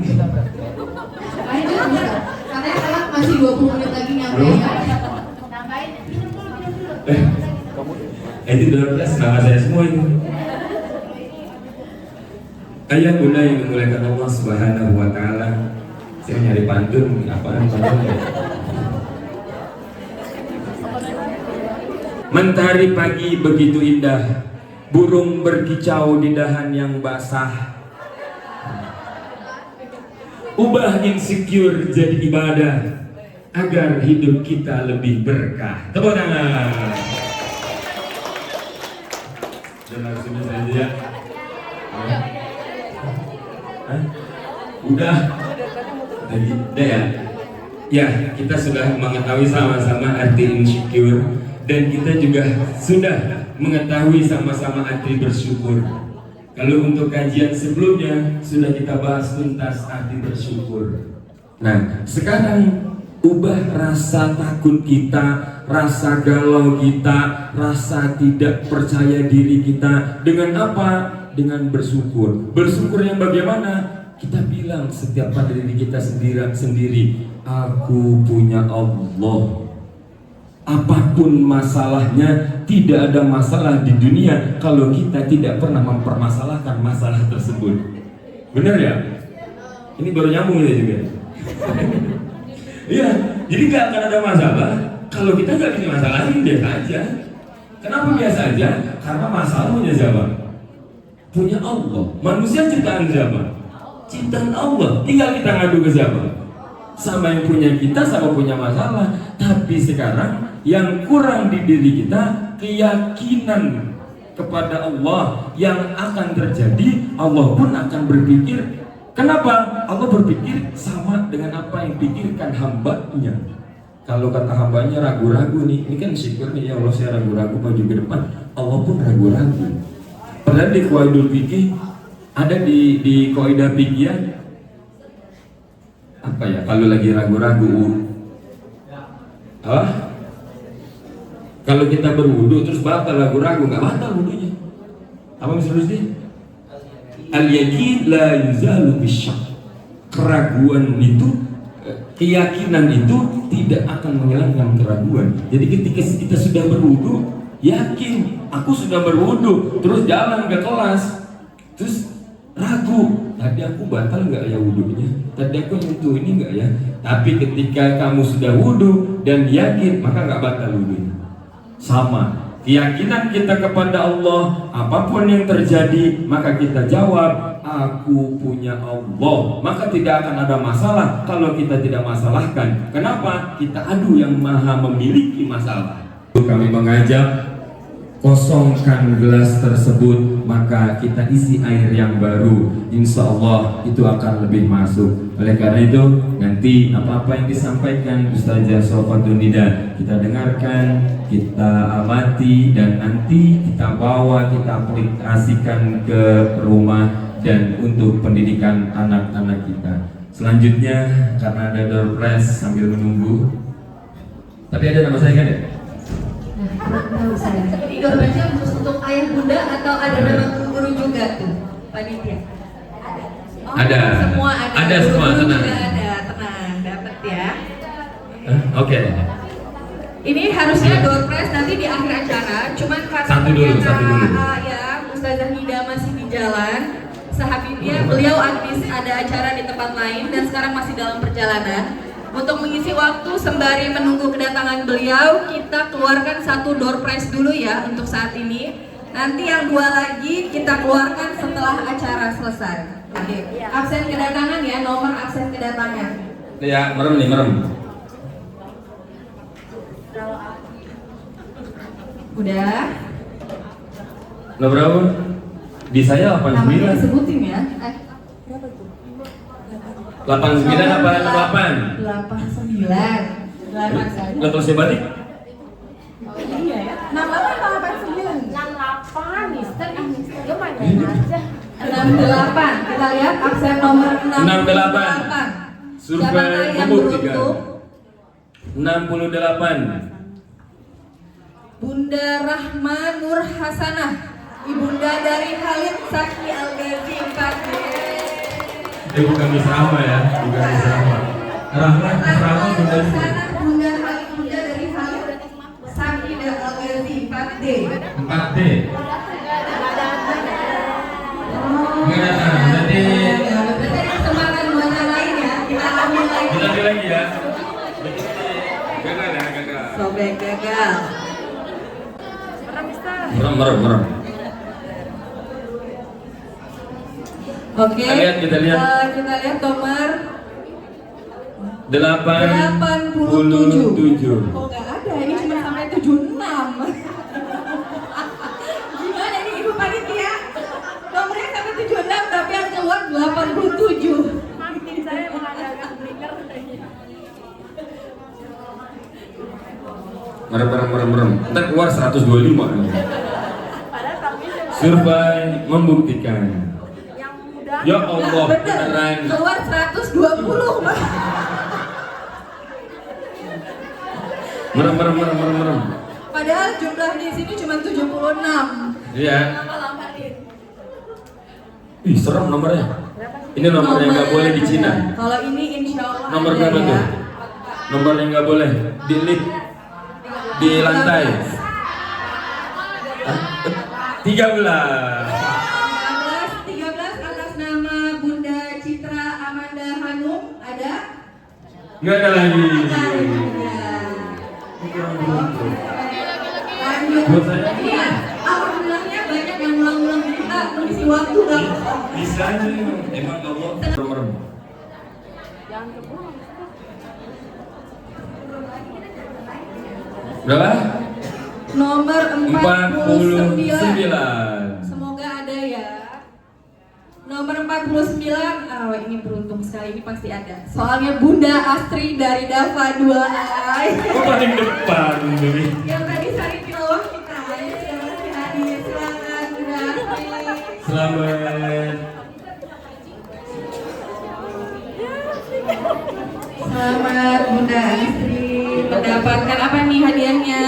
Katanya masih 20 menit lagi nyampe. Itu 12 nama saya semua itu. Ayah bunda yang dimuliakan Allah Subhanahu wa taala, saya nyari pantun, apaan pantun ya? Mentari pagi begitu indah, burung berkicau di dahan yang basah. Ubah insecure jadi ibadah agar hidup kita lebih berkah. Tepuk tangan. Dan langsung saja ya. Udah ya. Ya, kita sudah mengetahui sama-sama arti insecure dan kita juga sudah mengetahui sama-sama arti bersyukur. Kalau untuk kajian sebelumnya sudah kita bahas tuntas arti bersyukur. Nah, sekarang ubah rasa takut kita, rasa galau kita, rasa tidak percaya diri kita dengan apa? Dengan bersyukur. Bersyukur yang bagaimana? Kita bilang setiap pada diri kita sendiri, aku punya Allah. Apapun masalahnya, tidak ada masalah di dunia kalau kita tidak pernah mempermasalahkan masalah tersebut. Benar ya? Ini baru nyambung ya juga. Iya, jadi gak akan ada masalah kalau kita gak punya masalah, biasa aja. Kenapa biasa aja? Karena masalah punya siapa? Punya Allah. Manusia ciptaan siapa? Ciptaan Allah. Tinggal kita ngadu ke siapa? Sama yang punya kita, sama punya masalah. Tapi sekarang yang kurang di diri kita keyakinan kepada Allah yang akan terjadi. Allah pun akan berpikir, kenapa? Allah berpikir sama dengan apa yang pikirkan hambanya. Kalau kata hambanya ragu-ragu nih, ini kan syukur nih ya Allah, saya ragu-ragu maju ke depan. Allah pun ragu-ragu. Padahal di Qaidul Fikih ada di Qaidah Fikih apa ya, kalau lagi ragu-ragu apa? Kalau kita berwudu terus batal ragu-ragu, nggak batal wudunya. Apa misalnya? Al-yakin la yuzalu bisyak. Keraguan itu, keyakinan itu tidak akan menghilangkan keraguan. Jadi ketika kita sudah berwudu, yakin aku sudah berwudu, terus jalan ke kelas, terus ragu, tadi aku batal nggak ya wudunya? Tadi aku nyentuh ini nggak ya? Tapi ketika kamu sudah wudu dan yakin, maka nggak batal wudunya. Sama, keyakinan kita kepada Allah, apapun yang terjadi, maka kita jawab, aku punya Allah. Maka tidak akan ada masalah kalau kita tidak masalahkan. Kenapa? Kita adu yang maha memiliki masalah. Kami mengajak, kosongkan gelas tersebut, maka kita isi air yang baru. Insya Allah itu akan lebih masuk. Oleh karena itu, nanti apa-apa yang disampaikan Ustazah Sofatun Nida, kita dengarkan, kita amati, dan nanti kita bawa, kita aplikasikan ke rumah dan untuk pendidikan anak-anak kita. Selanjutnya, karena ada door prize sambil menunggu. Tapi ada nama saya kan ya? Ini gambarnya khusus untuk ayah bunda atau ada nama guru juga tuh, panitia? Ada. Semua ada. Ada semua, Guru tenang. juga ada, tenang, dapat ya. Oke. Ini harusnya door prize nanti di akhir acara, cuman karena Satu dulu. ya Ustazah Nida masih di jalan, sahabatnya beliau habis ada acara di tempat lain dan sekarang masih dalam perjalanan. Untuk mengisi waktu sembari menunggu kedatangan beliau, kita keluarkan satu door prize dulu ya untuk saat ini. Nanti yang dua lagi kita keluarkan setelah acara selesai. Oke. Absen kedatangan ya, nomor absen kedatangan. Ya, merem nih, merem. Udah. Lo berapa? Di saya 89. Namanya disebutin ya. 89 apa 89. 88? 88. Lo terus saya balik? Oh iya ya. 68 atau 89? 68, Mister. Mister main aja. 68. Kita lihat absen nomor 68. Survei membuktikan 68. Bunda Rahma Nur Hasanah, ibunda dari Khalid Saki Al-Ghazi 4D. Bukan Misrama ya, bukan Misrama. Rahmat Misrama bunda Bunda Khalid, bunda dari Khalid Saki Al-Ghazi 4D. 4D. Enggak datang, berarti Kesempatan buat yang lain ya, kita ambil lagi. kita ambil lagi ya. Gagal ya, gagal. Sobek gagal. Merem. Oke. Kita lihat. Kita lihat nomor 87. Oh nggak ada, ini cuma sampai 76. Gimana nih Ibu Panitia? Nomornya sampai 76 tapi yang keluar 87. Saya mengagak blinker. Merem. Ntar keluar 125. Survei membuktikan. Ya Allah, beneran. Keluar 120. Merem. Padahal jumlah di sini cuma 76. Iya. Ih, serem nomornya. Ini nomor yang nggak boleh di Cina. Kalau ini insya Allah Nomor ada berapa ya. tuh? Nomor yang nggak boleh di lift, di lantai. 13. 13 atas nama Bunda Citra Amanda Hanum ada? Nggak ada lagi. Lanjut. Buat saya. Iya, alhamdulillahnya banyak yang ulang-ulang kita mengisi waktu kan? Bisa aja, emang Allah. Merem. Berapa? Nomor 49. 49. Semoga ada ya. Nomor 49. Oh, ini beruntung sekali, ini pasti ada. Soalnya Bunda Astri dari Dava 2A. Oh, paling depan nih. Yang tadi sari tilawah kita ya, sudah masih hadir. Silakan Bunda Astri. Selamat. Selamat Bunda Astri mendapatkan apa nih hadiahnya?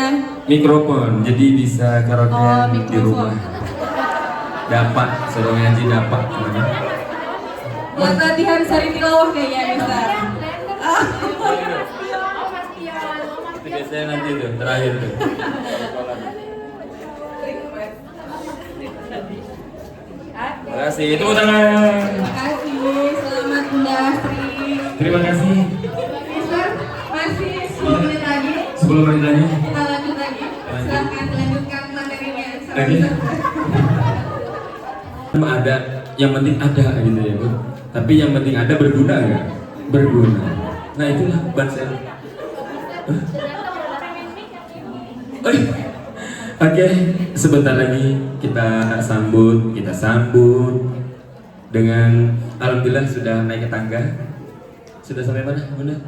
Mikrofon, jadi bisa karaokean di mikrofon. rumah. Dapat, suruh ngaji dapat. Buat latihan sari tilawah kayaknya bisa. Itu biasanya nanti tuh, terakhir tuh. Terima kasih, itu tangan. Terima kasih, selamat Bunda Astri. Terima kasih. Mister, masih 10 menit lagi. 10 menit lagi. Kita lanjut lagi. Silakan lanjutkan materinya. Lagi. Ada, yang penting ada gitu ya Bu. Tapi yang penting ada berguna nggak? Berguna. Nah itulah bansel. Oke, sebentar lagi kita sambut dengan alhamdulillah sudah naik ke tangga. Sudah sampai mana, Bunda?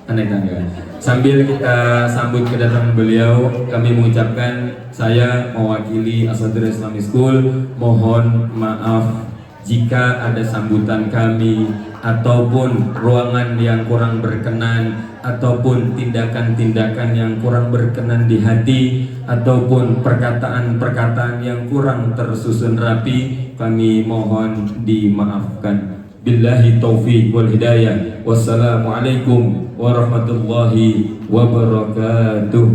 Naik tangga. Sambil kita sambut kedatangan beliau, kami mengucapkan, saya mewakili Asadul Islamic School, mohon maaf jika ada sambutan kami ataupun ruangan yang kurang berkenan ataupun tindakan-tindakan yang kurang berkenan di hati ataupun perkataan-perkataan yang kurang tersusun rapi, kami mohon dimaafkan. Billahi taufiq wal hidayah. Wassalamualaikum warahmatullahi wabarakatuh.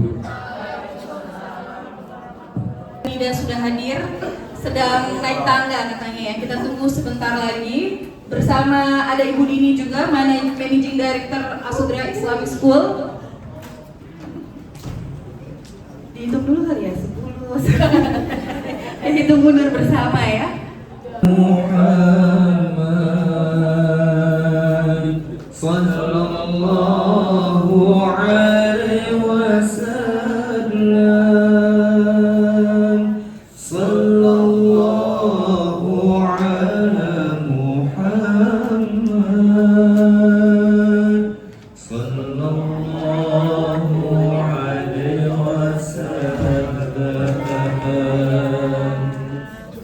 Nida sudah hadir, sedang naik tangga katanya ya. Kita tunggu sebentar lagi. Bersama ada Ibu Dini juga, Managing Director Asudra Islamic School. Dihitung dulu kali ya, 10. Dihitung mundur bersama ya. Muhammad sallallahu alaihi wasallam, sallallahu ala Muhammad, sallallahu alaihi wasallam,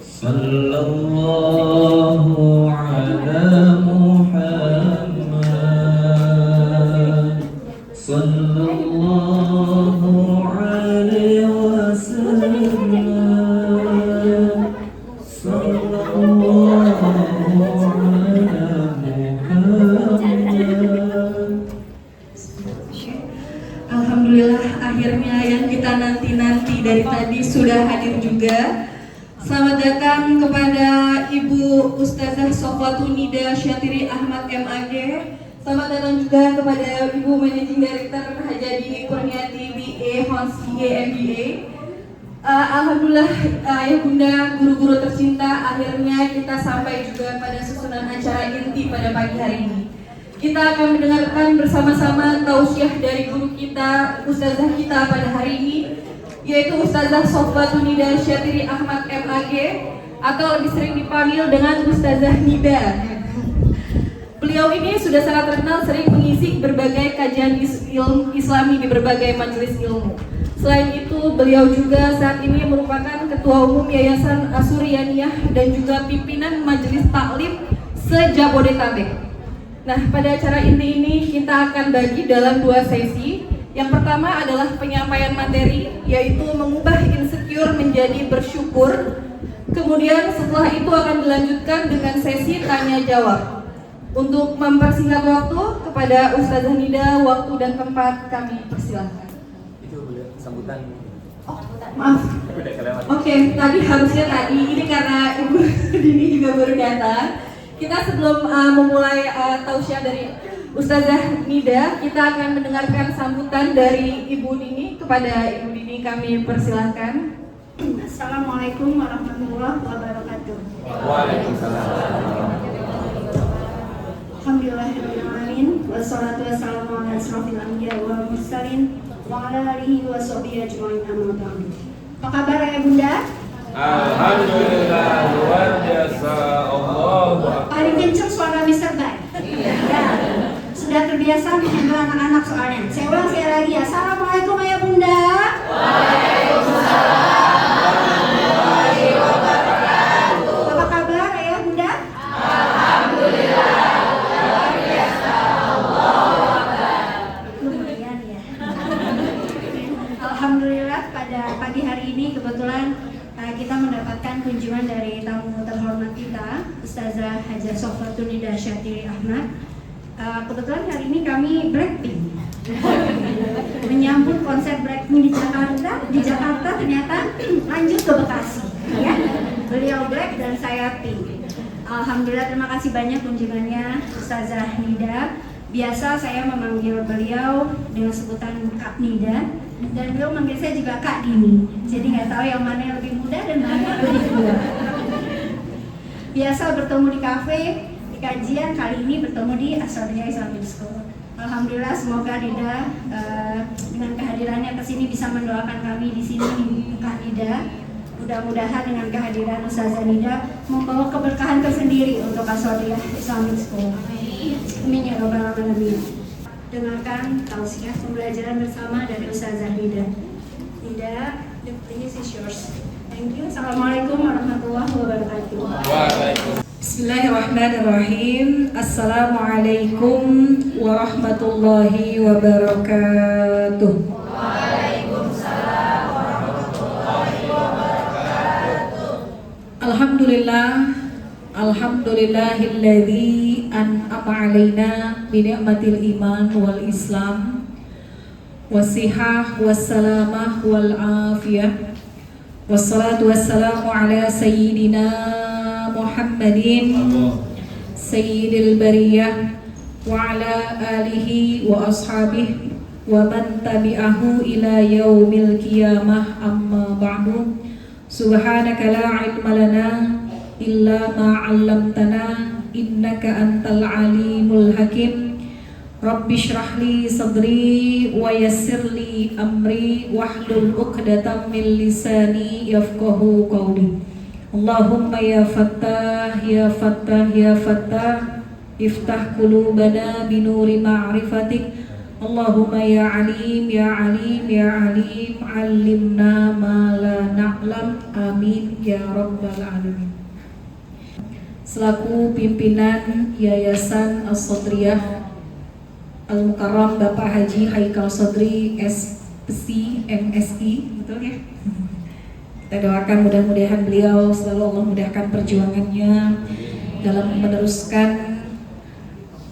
sallallahu ala Muhammad, sallallahu alaihi wasallam, sallallahu ala Muhammad. Alhamdulillah akhirnya yang kita nanti-nanti dari tadi sudah hadir juga. Selamat datang kepada Ibu Ustazah Sofwatun Nida Syatiri Ahmad MAG. Selamat datang juga kepada Ibu Managing Director Hajadi Kurniati BA Hons MBA. Alhamdulillah ayah bunda, guru-guru tercinta, akhirnya kita sampai juga pada susunan acara inti pada pagi hari ini. Kita akan mendengarkan bersama-sama tausiah dari guru kita, ustazah kita pada hari ini, yaitu Ustazah Sofwatul Nida Syatiri Ahmad MAG, atau lebih sering dipanggil dengan Ustazah Nida. Beliau ini sudah sangat terkenal sering mengisi berbagai kajian ilmu Islami di berbagai majelis ilmu. Selain itu, beliau juga saat ini merupakan Ketua Umum Yayasan Asuryaniyah dan juga pimpinan Majelis Taklim se-Jabodetabek. Nah, pada acara inti ini kita akan bagi dalam 2 sesi. Yang pertama adalah penyampaian materi, yaitu mengubah insecure menjadi bersyukur. Kemudian setelah itu akan dilanjutkan dengan sesi tanya jawab. Untuk mempersingkat waktu, kepada Ustazah Nida, waktu dan tempat kami persilahkan. Sambutan. Oh, maaf. Oke, tadi ini karena Ibu Dini juga baru datang. Kita sebelum memulai tausiah dari Ustazah Nida, kita akan mendengarkan sambutan dari Ibu Dini. Kepada Ibu Dini kami persilahkan. Assalamualaikum warahmatullahi wabarakatuh. Waalaikumsalam. Alhamdulillahirrahmanirrahim. Wassalatu wassalamu ala asrofil anbiya wal mursalin wa ala alihi wa sahbihi ajma'in, amma ba'du. Apa kabar ayah bunda? Alhamdulillah, luar biasa. Allahu Akbar. Paling kenceng suara Mr. Bay. Ya. Sudah terbiasa menghibur anak-anak soalnya. Saya ulang sekali lagi ya. Assalamualaikum ayah bunda. Waalaikumsalam. Apa kabar ayah bunda? Alhamdulillah. Alhamdulillah pada pagi hari ini kebetulan kita mendapatkan kunjungan dari tamu terhormat kita, Ustazah Hajar Sofwatul Nida Syatiri Ahmad. Kebetulan hari ini kami Blackpink menyambut konser Blackpink di Jakarta ternyata lanjut ke Bekasi, ya. Beliau Black dan saya Pink. Alhamdulillah, terima kasih banyak kunjungannya Ustazah Nida. Biasa saya memanggil beliau dengan sebutan Kak Nida, dan beliau manggil saya juga Kak Dini. Jadi nggak tahu yang mana yang lebih muda dan mana yang lebih tua. Biasa bertemu di kafe, di kajian, kali ini bertemu di Asuryaniyah Islamic School. Alhamdulillah, semoga Nida dengan kehadirannya ke sini bisa mendoakan kami di sini, Kak Nida. Mudah-mudahan dengan kehadiran Ustazah Nida membawa keberkahan tersendiri untuk Asuryaniyah Islamic School. Amin ya rabbal alamin. Dengarkan tausiah pembelajaran bersama dari Ustazah Nida. Nida, the place is yours. Thank you. Assalamualaikum warahmatullahi wabarakatuh. Bismillahirrahmanirrahim. Assalamualaikum warahmatullahi wabarakatuh. Waalaikumsalam warahmatullahi wabarakatuh. Alhamdulillah. Alhamdulillahilladzi an'ama alaina bi ni'matil iman wal islam wasihah wassalamah wal afiyah wassalatu wassalamu ala sayyidina Muhammadin sayyidil bariyah wa ala alihi wa ashabihi wa man tabi'ahu ila yaumil qiyamah, amma ba'du. Subhanaka la ilma lana illa ma 'allamtana innaka antal alimul hakim. Rabbi shrah li sadri wa yassir li amri wahlul 'uqdatam min lisani yafqahu qawli. Allahumma ya fattah ya fattah ya fattah iftah qulubana binuri ma'rifatik. Allahumma ya alim ya alim ya alim 'allimna ma la na'lam. Amin ya rabbal alamin. Selaku pimpinan Yayasan As-Sodriyah Al-Mukarram Bapak Haji Haikal Sodri SPC MSI, betul ya? Kita doakan mudah-mudahan beliau selalu Allah mudahkan perjuangannya dalam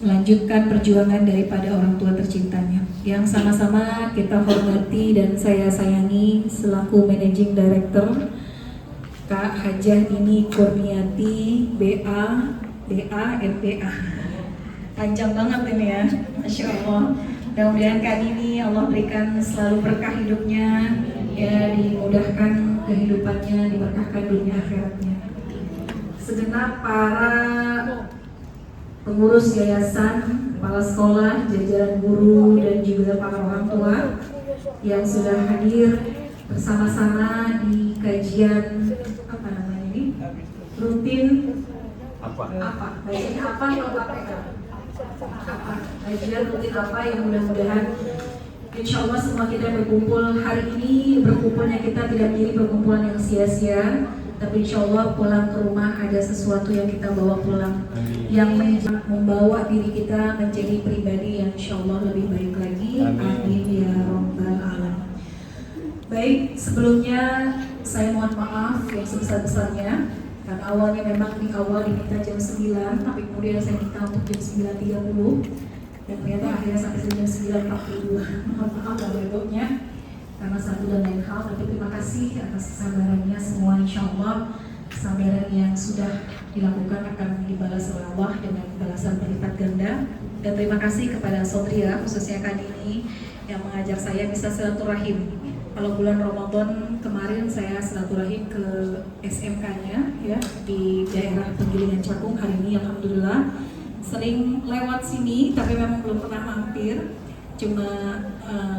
melanjutkan perjuangan daripada orang tua tercintanya yang sama-sama kita hormati dan saya sayangi selaku Managing Director Kak Hajah Dini Kurniati BA MPA. Panjang banget ini ya, Masya Allah. Mudah-mudahan Kak Dini Allah berikan selalu berkah hidupnya, ya dimudahkan kehidupannya diberkahkan dunia akhiratnya. Segenap para pengurus yayasan, kepala sekolah, jajaran guru, dan juga para orang tua yang sudah hadir bersama-sama di kajian rutin kajian rutin apa yang mudah-mudahan insya Allah semua kita berkumpul hari ini. Berkumpulnya kita tidak menjadi perkumpulan yang sia-sia, tapi insya Allah pulang ke rumah ada sesuatu yang kita bawa pulang, yang membawa diri kita menjadi pribadi yang insya Allah lebih baik lagi. Amin ya Rabbal Alamin. Baik, sebelumnya saya mohon maaf yang sebesar-besarnya karena awalnya memang di awal diminta jam 9, tapi kemudian saya minta untuk jam 9.30 dan ternyata akhirnya sampai jam 9.42. Mohon maaf lahir-batinnya karena satu dan lain hal, tapi terima kasih atas kesabarannya semua. Insya Allah kesabaran yang sudah dilakukan akan dibalas oleh Allah dengan balasan berlipat ganda. Dan terima kasih kepada Sodria, khususnya Kadini, yang mengajak saya bisa silaturahim. Kalau bulan Ramadan kemarin saya silaturahim ke SMK-nya ya di daerah Penggilingan Cakung. Hari ini alhamdulillah sering lewat sini tapi memang belum pernah mampir. Cuma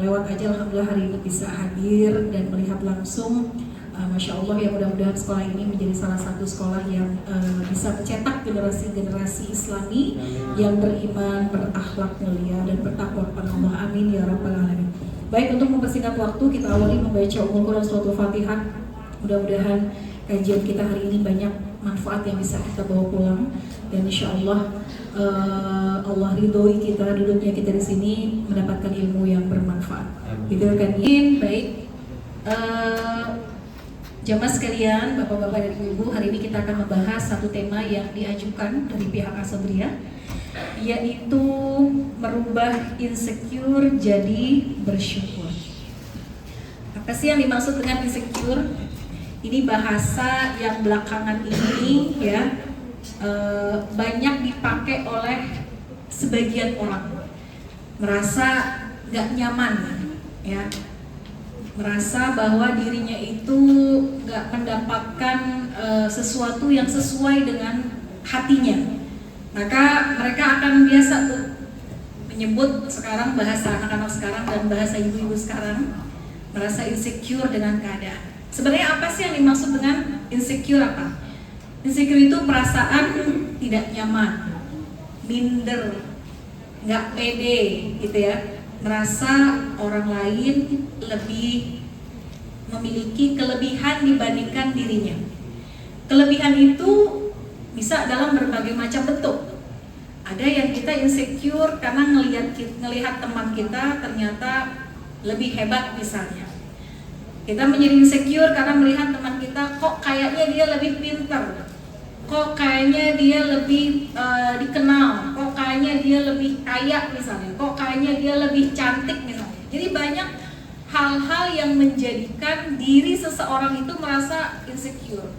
lewat aja, alhamdulillah hari ini bisa hadir dan melihat langsung. Masya Allah ya, mudah-mudahan sekolah ini menjadi salah satu sekolah yang bisa mencetak generasi-generasi Islami yang beriman, berakhlak mulia dan bertakwa kepada Allah. Amin ya Rabbal Alamin. Baik, untuk mempersingkat waktu kita awali membaca Ummul Quran Suratul Fatihah. Mudah-mudahan kajian kita hari ini banyak manfaat yang bisa kita bawa pulang dan insya Allah Allah ridhoi kita duduknya kita di sini mendapatkan ilmu yang bermanfaat. Gitu kan? Baik, jamaah sekalian, bapak-bapak dan ibu, hari ini kita akan membahas satu tema yang diajukan dari pihak Asobria, yaitu merubah insecure jadi bersyukur. Apa sih yang dimaksud dengan insecure? Ini bahasa yang belakangan ini ya banyak dipakai oleh sebagian orang, merasa gak nyaman ya, merasa bahwa dirinya itu gak mendapatkan sesuatu yang sesuai dengan hatinya. Maka mereka akan biasa tuh menyebut, sekarang bahasa anak-anak sekarang dan bahasa ibu-ibu sekarang, merasa insecure dengan keadaan. Sebenarnya apa sih yang dimaksud dengan insecure apa? Insecure itu perasaan tidak nyaman, minder, nggak pede gitu ya, merasa orang lain lebih memiliki kelebihan dibandingkan dirinya. Kelebihan itu bisa dalam berbagai macam bentuk. Ada yang kita insecure karena ngelihat teman kita ternyata lebih hebat misalnya. Kita menjadi insecure karena melihat teman kita kok kayaknya dia lebih pintar, kok kayaknya dia lebih dikenal, kok kayaknya dia lebih kaya misalnya, kok kayaknya dia lebih cantik misalnya. Jadi banyak hal-hal yang menjadikan diri seseorang itu merasa insecure,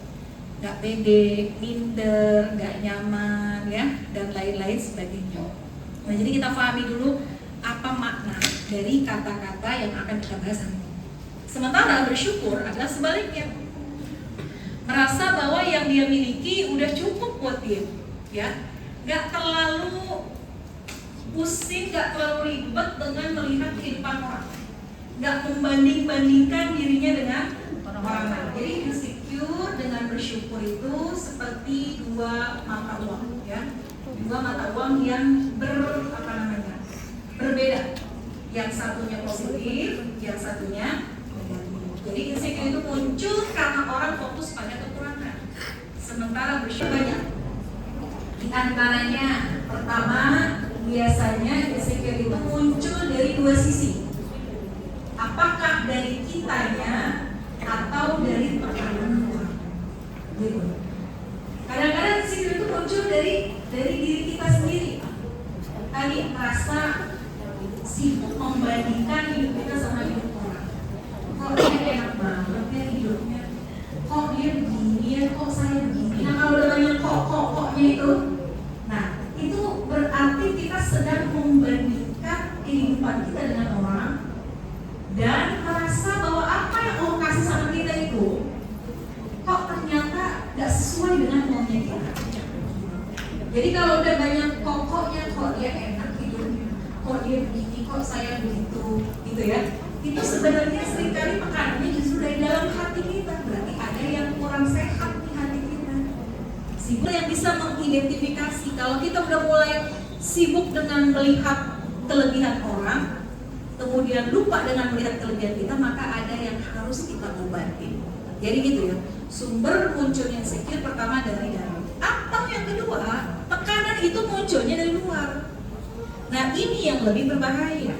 gak pede, minder, gak nyaman ya, dan lain-lain sebagainya. Nah, jadi kita pahami dulu apa makna dari kata-kata yang akan kita bahas hari ini. Sementara bersyukur adalah sebaliknya, merasa bahwa yang dia miliki udah cukup buat dia, ya, nggak terlalu pusing, nggak terlalu ribet dengan melihat kehidupan orang, nggak membanding-bandingkan dirinya dengan orang lain. Jadi insecure dengan bersyukur itu seperti dua mata uang, ya, dua mata uang yang berbeda. Yang satunya positif, yang satunya. Jadi insecure itu muncul karena orang fokus pada kekurangan, sementara bersyukur banyak. Di antaranya, pertama, biasanya insecure itu muncul dari dua sisi. Apakah dari kitanya atau dari tekanan orang? Gitu. Kadang-kadang insecure itu muncul dari diri kita sendiri. Tadi merasa sibuk membandingkan hidup kita sama hidup orang. Kok dia enak banget ya hidupnya, kok dia begini ya, kok saya begini. Nah, kalau udah banyak koknya itu, nah itu berarti kita sedang membandingkan kehidupan kita dengan orang dan merasa bahwa apa yang Allah kasih sama kita itu Jadi kalau udah banyak kokoknya, kok dia enak hidupnya, kok dia begini, kok saya begitu, gitu ya. Itu sebenarnya seringkali tekanannya justru dari dalam hati kita. Berarti ada yang kurang sehat di hati kita. Sibuk yang bisa mengidentifikasi. Kalau kita udah mulai sibuk dengan melihat kelebihan orang, kemudian lupa dengan melihat kelebihan kita, maka ada yang harus kita obati. Jadi gitu ya. Sumber munculnya insecure pertama dari dalam. Atau yang kedua, tekanan itu munculnya dari luar. Nah ini yang lebih berbahaya.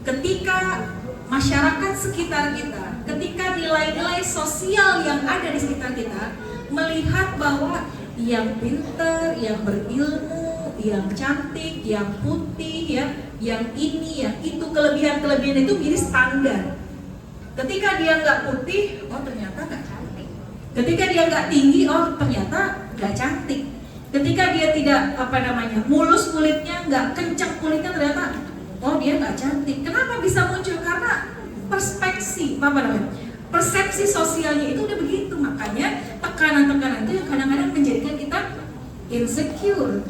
Ketika masyarakat sekitar kita, ketika nilai-nilai sosial yang ada di sekitar kita melihat bahwa yang pintar, yang berilmu, yang cantik, yang putih, ya, yang ini, yang itu, kelebihan-kelebihan itu menjadi standar. Ketika dia nggak putih, oh ternyata nggak cantik. Ketika dia nggak tinggi, oh ternyata nggak cantik. Ketika dia tidak mulus kulitnya, nggak kencang kulitnya, ternyata oh dia nggak cantik. Kenapa bisa muncul? Karena persepsi sosialnya itu udah begitu. Makanya tekanan-tekanan itu yang kadang-kadang menjadikan kita insecure.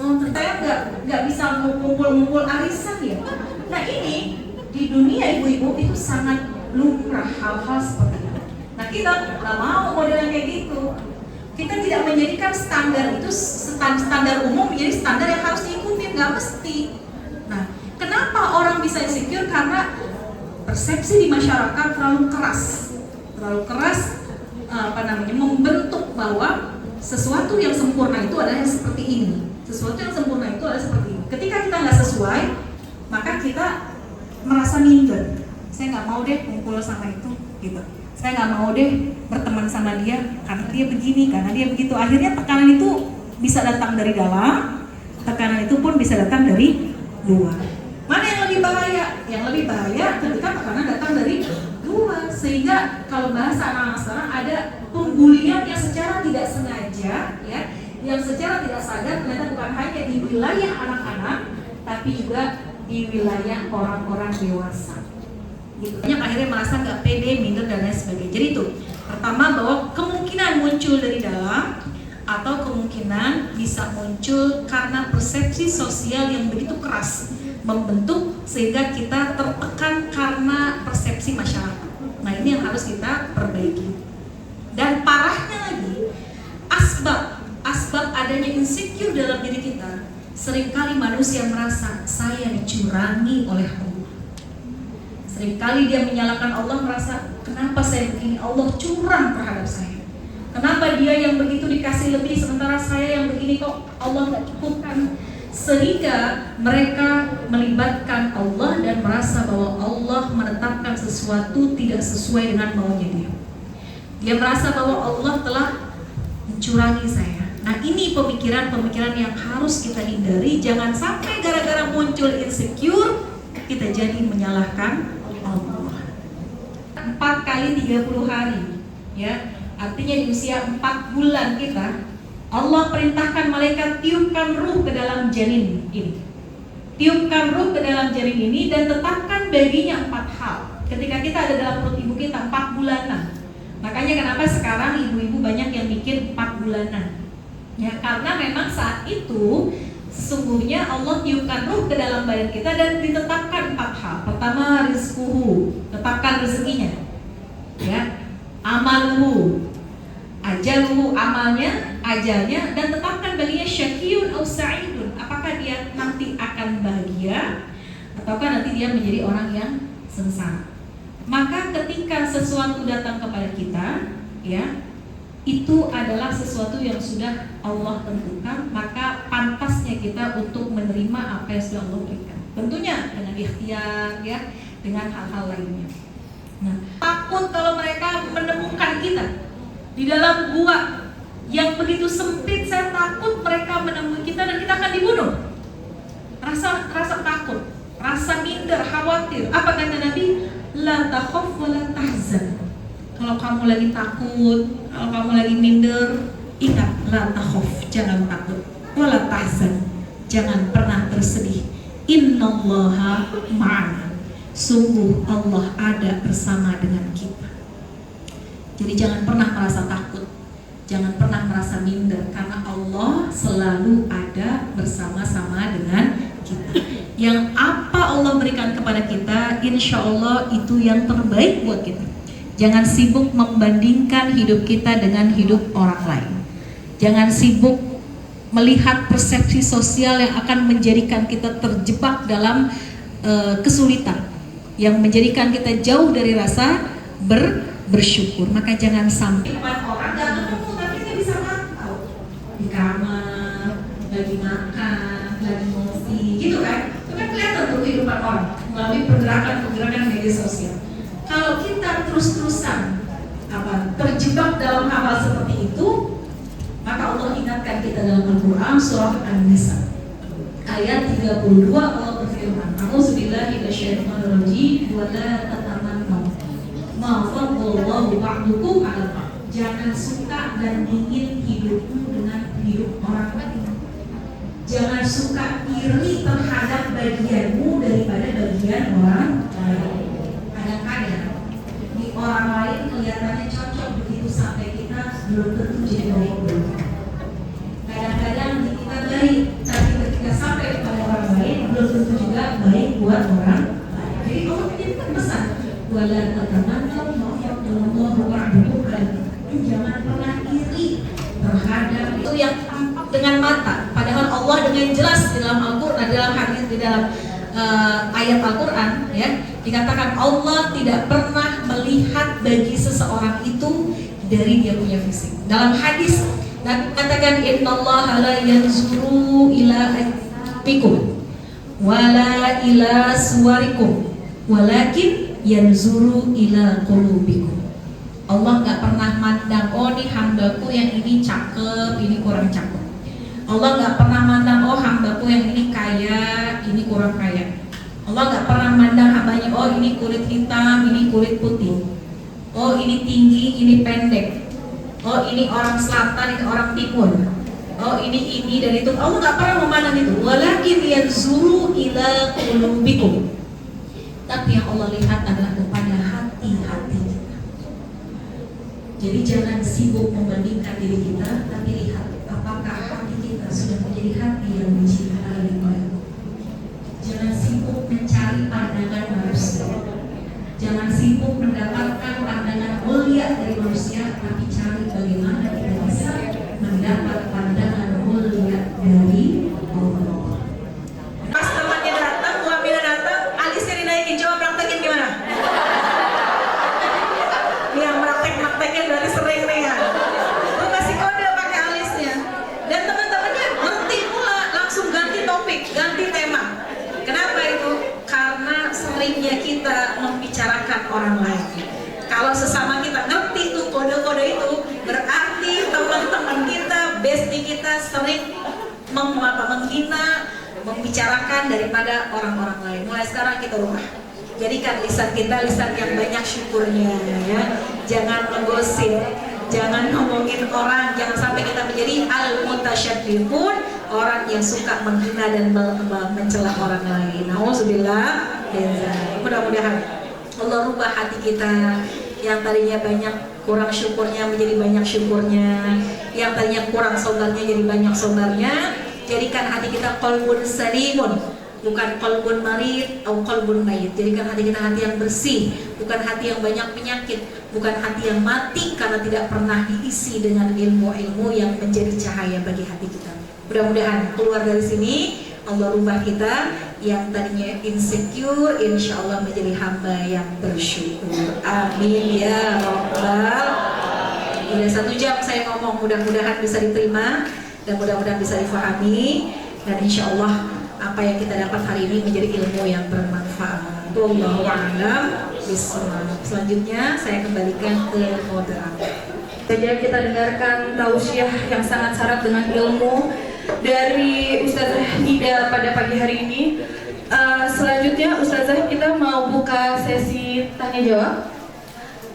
Oh ternyata nggak bisa ngumpul-ngumpul arisan ya. Nah ini di dunia ibu-ibu itu sangat lumrah hal-hal seperti itu. Nah kita nggak mau model yang kayak gitu. Kita tidak menjadikan standar itu standar umum menjadi standar yang harus diikuti, nggak mesti. Nah, kenapa orang bisa insecure? Karena persepsi di masyarakat terlalu keras membentuk bahwa sesuatu yang sempurna itu adalah yang seperti ini. Sesuatu yang sempurna itu adalah seperti ini. Ketika kita nggak sesuai, maka kita merasa minder. Saya nggak mau deh kumpul sama itu, gitu. Saya nggak mau deh berteman sama dia karena dia begini, karena dia begitu. Akhirnya tekanan itu bisa datang dari dalam, tekanan itu pun bisa datang dari luar. Mana yang lebih bahaya? Yang lebih bahaya ketika tekanan datang dari luar. Sehingga kalau bahasa anak-anak sekarang ada pembulian yang secara tidak sengaja, ya, yang secara tidak sadar ternyata bukan hanya di wilayah anak-anak, tapi juga di wilayah orang-orang dewasa. Gitu. Banyak akhirnya merasa nggak pede, minder dan lain sebagainya. Jadi itu pertama bahwa kemungkinan muncul dari dalam atau kemungkinan bisa muncul karena persepsi sosial yang begitu keras membentuk sehingga kita tertekan karena persepsi masyarakat. Nah ini yang harus kita perbaiki. Dan parahnya lagi, asbab adanya insecure dalam diri kita, seringkali manusia merasa saya dicurangi oleh Allah. Seringkali dia menyalahkan Allah, merasa kenapa saya begini, Allah curang terhadap saya. Kenapa dia yang begitu dikasih lebih sementara saya yang begini kok Allah nggak cukupkan. Sehingga mereka melibatkan Allah dan merasa bahwa Allah menetapkan sesuatu tidak sesuai dengan maunya dia. Dia merasa bahwa Allah telah mencurangi saya. Nah ini pemikiran-pemikiran yang harus kita hindari. Jangan sampai gara-gara muncul insecure kita jadi menyalahkan Allah. 4 kali 30 hari, ya, artinya di usia 4 bulan kita, Allah perintahkan malaikat tiupkan ruh ke dalam janin ini. Tiupkan ruh ke dalam janin ini dan tetapkan baginya 4 hal. Ketika kita ada dalam perut ibu kita 4 bulanan. Makanya kenapa sekarang ibu-ibu banyak yang mikir 4 bulanan. Ya, karena memang saat itu sesungguhnya Allah tiupkan ruh ke dalam badan kita dan ditetapkan 4 hal. Pertama, rizquhu, tetapkan rezekinya. Ya, amaluhu, ajaluhu, amalnya, ajalnya, dan tetapkan baginya syakiyun au sa'idun. Apakah dia nanti akan bahagia ataukah nanti dia menjadi orang yang sengsara. Maka ketika sesuatu datang kepada kita, ya, itu adalah sesuatu yang sudah Allah tentukan, maka pantasnya kita untuk menerima apa yang sudah Allah berikan. Tentunya dengan ikhtiar, ya, dengan hal-hal lainnya. Nah, takut kalau mereka menemukan kita di dalam gua yang begitu sempit. Saya takut mereka menemui kita dan kita akan dibunuh. Rasa takut, rasa minder, khawatir. Apa kata Nabi? La takhaf wa la tahzan. Kalau kamu lagi takut, kalau kamu lagi minder, ingat, la takhaf, jangan takut, wala tahzan, jangan pernah bersedih. Innallaha ma'ana, sungguh Allah ada bersama dengan kita. Jadi jangan pernah merasa takut, Jangan pernah merasa minder karena Allah selalu ada bersama-sama dengan kita. Yang apa Allah berikan kepada kita, insya Allah itu yang terbaik buat kita. Jangan sibuk membandingkan hidup kita dengan hidup orang lain. Jangan sibuk melihat persepsi sosial yang akan menjadikan kita terjebak dalam kesulitan, yang menjadikan kita jauh dari rasa bersyukur. Maka jangan sampai orang gak ketemu tapi kita bisa mantau di kamar, lagi makan, lagi ngopi, gitu kan? Itu kan kelihatan tuh kehidupan orang melalui pergerakan media sosial. Kalau kita terus-terusan terjebak dalam hal seperti itu, maka Allah ingatkan kita dalam Al-Quran surah An-Nisa ayat 32. Allah berfirman, A'udzubillahi minasyaitonirrajim, wa la tatamannaw ma faddallahu ba'dukum 'ala ba'd. Jangan suka dan ingin hidupmu dengan hidup orang lain. Jangan suka iri terhadap bagianmu daripada bagian orang lain. Kadang-kadang di orang lain kelihatannya cocok, begitu sampai kita belum tentu jadi baik dulu. Kadang-kadang kita baik, tapi ketika sampai kepada orang lain belum tentu juga baik buat orang lain. Jadi Allah menjadikan pesan, wala tatamannaw ma faddallahu ba'dukum 'ala ba'd. Jangan pernah iri terhadap itu yang tampak dengan mata. Padahal Allah dengan jelas di dalam Al-Qur'an, dalam hadis, di dalam ayat Al-Qur'an ya, dikatakan Allah tidak pernah melihat bagi seseorang itu dari dia punya fisik. Dalam hadis Nabi katakan, innallaha la yanzuru ila ajsamikum wala ila suwarikum walakin yanzuru ila qulubikum. Allah nggak pernah mandang, oh nih hambaku yang ini cakep, ini kurang cakep. Allah nggak pernah mandang, oh hambaku yang ini kaya, ini kurang kaya. Allah nggak pernah mandang hambanya, oh ini kulit hitam, ini kulit putih. Oh ini tinggi, ini pendek. Oh ini orang selatan, ini orang timur. Oh ini dan itu. Allah nggak pernah memandang itu. Walakin yanzuru ila qulubikum. Tapi yang Allah lihat adalah kepada hati-hati kita. Jadi jangan sibuk membandingkan diri kita, tapi lihat apakah hati kita sudah menjadi hati yang mencintai Allah. Jangan sibuk mencari pandangan manusia. Jangan sibuk mendapatkan pandangan mulia dari manusia, tapi cari bagaimana kita bisa mendapat pandangan mulia dari Allah. Pas temannya datang, suaminya datang, alisnya dinaikin, coba praktekin gimana? Yang praktek-prakteknya dari sering nih ya. Lu kasih kode pakai alisnya. Dan teman-temannya ngerti pula, langsung ganti topik, ganti tema. Kenapa itu? Karena seringnya kita membicarakan orang lain. Kalau sesama kita ngerti tuh kode-kode itu, berarti teman-teman kita, bestie kita sering menghina, membicarakan daripada orang-orang lain. Mulai sekarang kita ubah. Jadikan lisan kita lisan yang banyak syukurnya ya. Jangan menggosip, jangan ngomongin orang, jangan sampai kita menjadi al-mutasyaddiqun, orang yang suka menghina dan mencela orang lain. Nauzubillah. Mudah-mudahan Allah rubah hati kita yang tadinya banyak kurang syukurnya menjadi banyak syukurnya, yang tadinya kurang sabarnya jadi banyak sabarnya. Jadikan hati kita qalbun salimun, bukan qalbun marid atau qalbun mayit. Jadikan hati kita hati yang bersih, bukan hati yang banyak penyakit, bukan hati yang mati karena tidak pernah diisi dengan ilmu-ilmu yang menjadi cahaya bagi hati kita. Mudah-mudahan keluar dari sini Allah rubah kita yang tadinya insecure, insya Allah menjadi hamba yang bersyukur. Amin ya Rabbal. Udah 1 jam saya ngomong, mudah-mudahan bisa diterima dan mudah-mudahan bisa difahami, dan insya Allah apa yang kita dapat hari ini menjadi ilmu yang bermanfaat. Wallahu a'lam bishawab. Selanjutnya saya kembalikan ke moderator. Saja kita dengarkan tausiah yang sangat syarat dengan ilmu dari Ustazah Nida pada pagi hari ini. Selanjutnya Ustazah kita mau buka sesi tanya jawab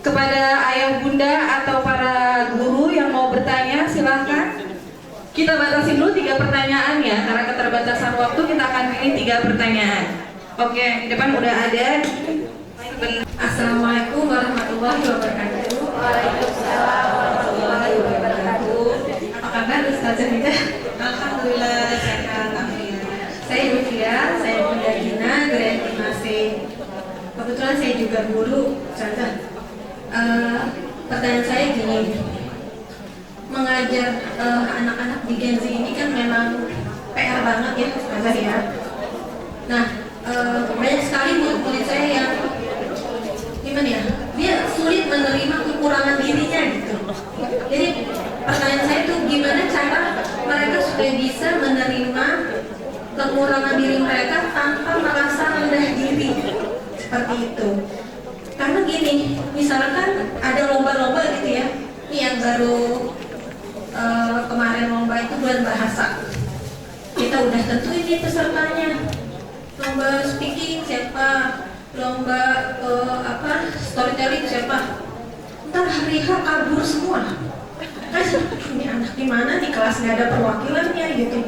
kepada ayah bunda atau para guru yang mau bertanya, silahkan. Kita batasi dulu 3 pertanyaan ya, karena keterbatasan waktu kita akan pilih 3 pertanyaan. Oke, di depan udah ada. Assalamualaikum warahmatullahi wabarakatuh. Waalaikumsalam warahmatullahi wabarakatuh. Ustazah Nida. Alhamdulillah sehat, amin. Saya Lufia, saya Bunda Gina, grade 5C. Kebetulan saya juga guru, Ustazah. Pertanyaan saya gini, mengajar anak-anak di Gen Z ini kan memang PR banget ya Ustazah ya. Nah, banyak sekali murid-murid saya yang gimana ya, dia sulit menerima kekurangan dirinya gitu. Jadi pertanyaan saya tuh gimana cara mereka supaya bisa menerima kekurangan diri mereka tanpa merasa rendah diri seperti itu. Karena gini, misalkan ada lomba-lomba gitu ya, ini yang baru kemarin lomba itu bulan bahasa, kita udah tentuin nih pesertanya, lomba speaking siapa, lomba storytelling siapa. Ntar hari H kabur semua. Kan ini anak di mana di kelas nggak ada perwakilannya gitu.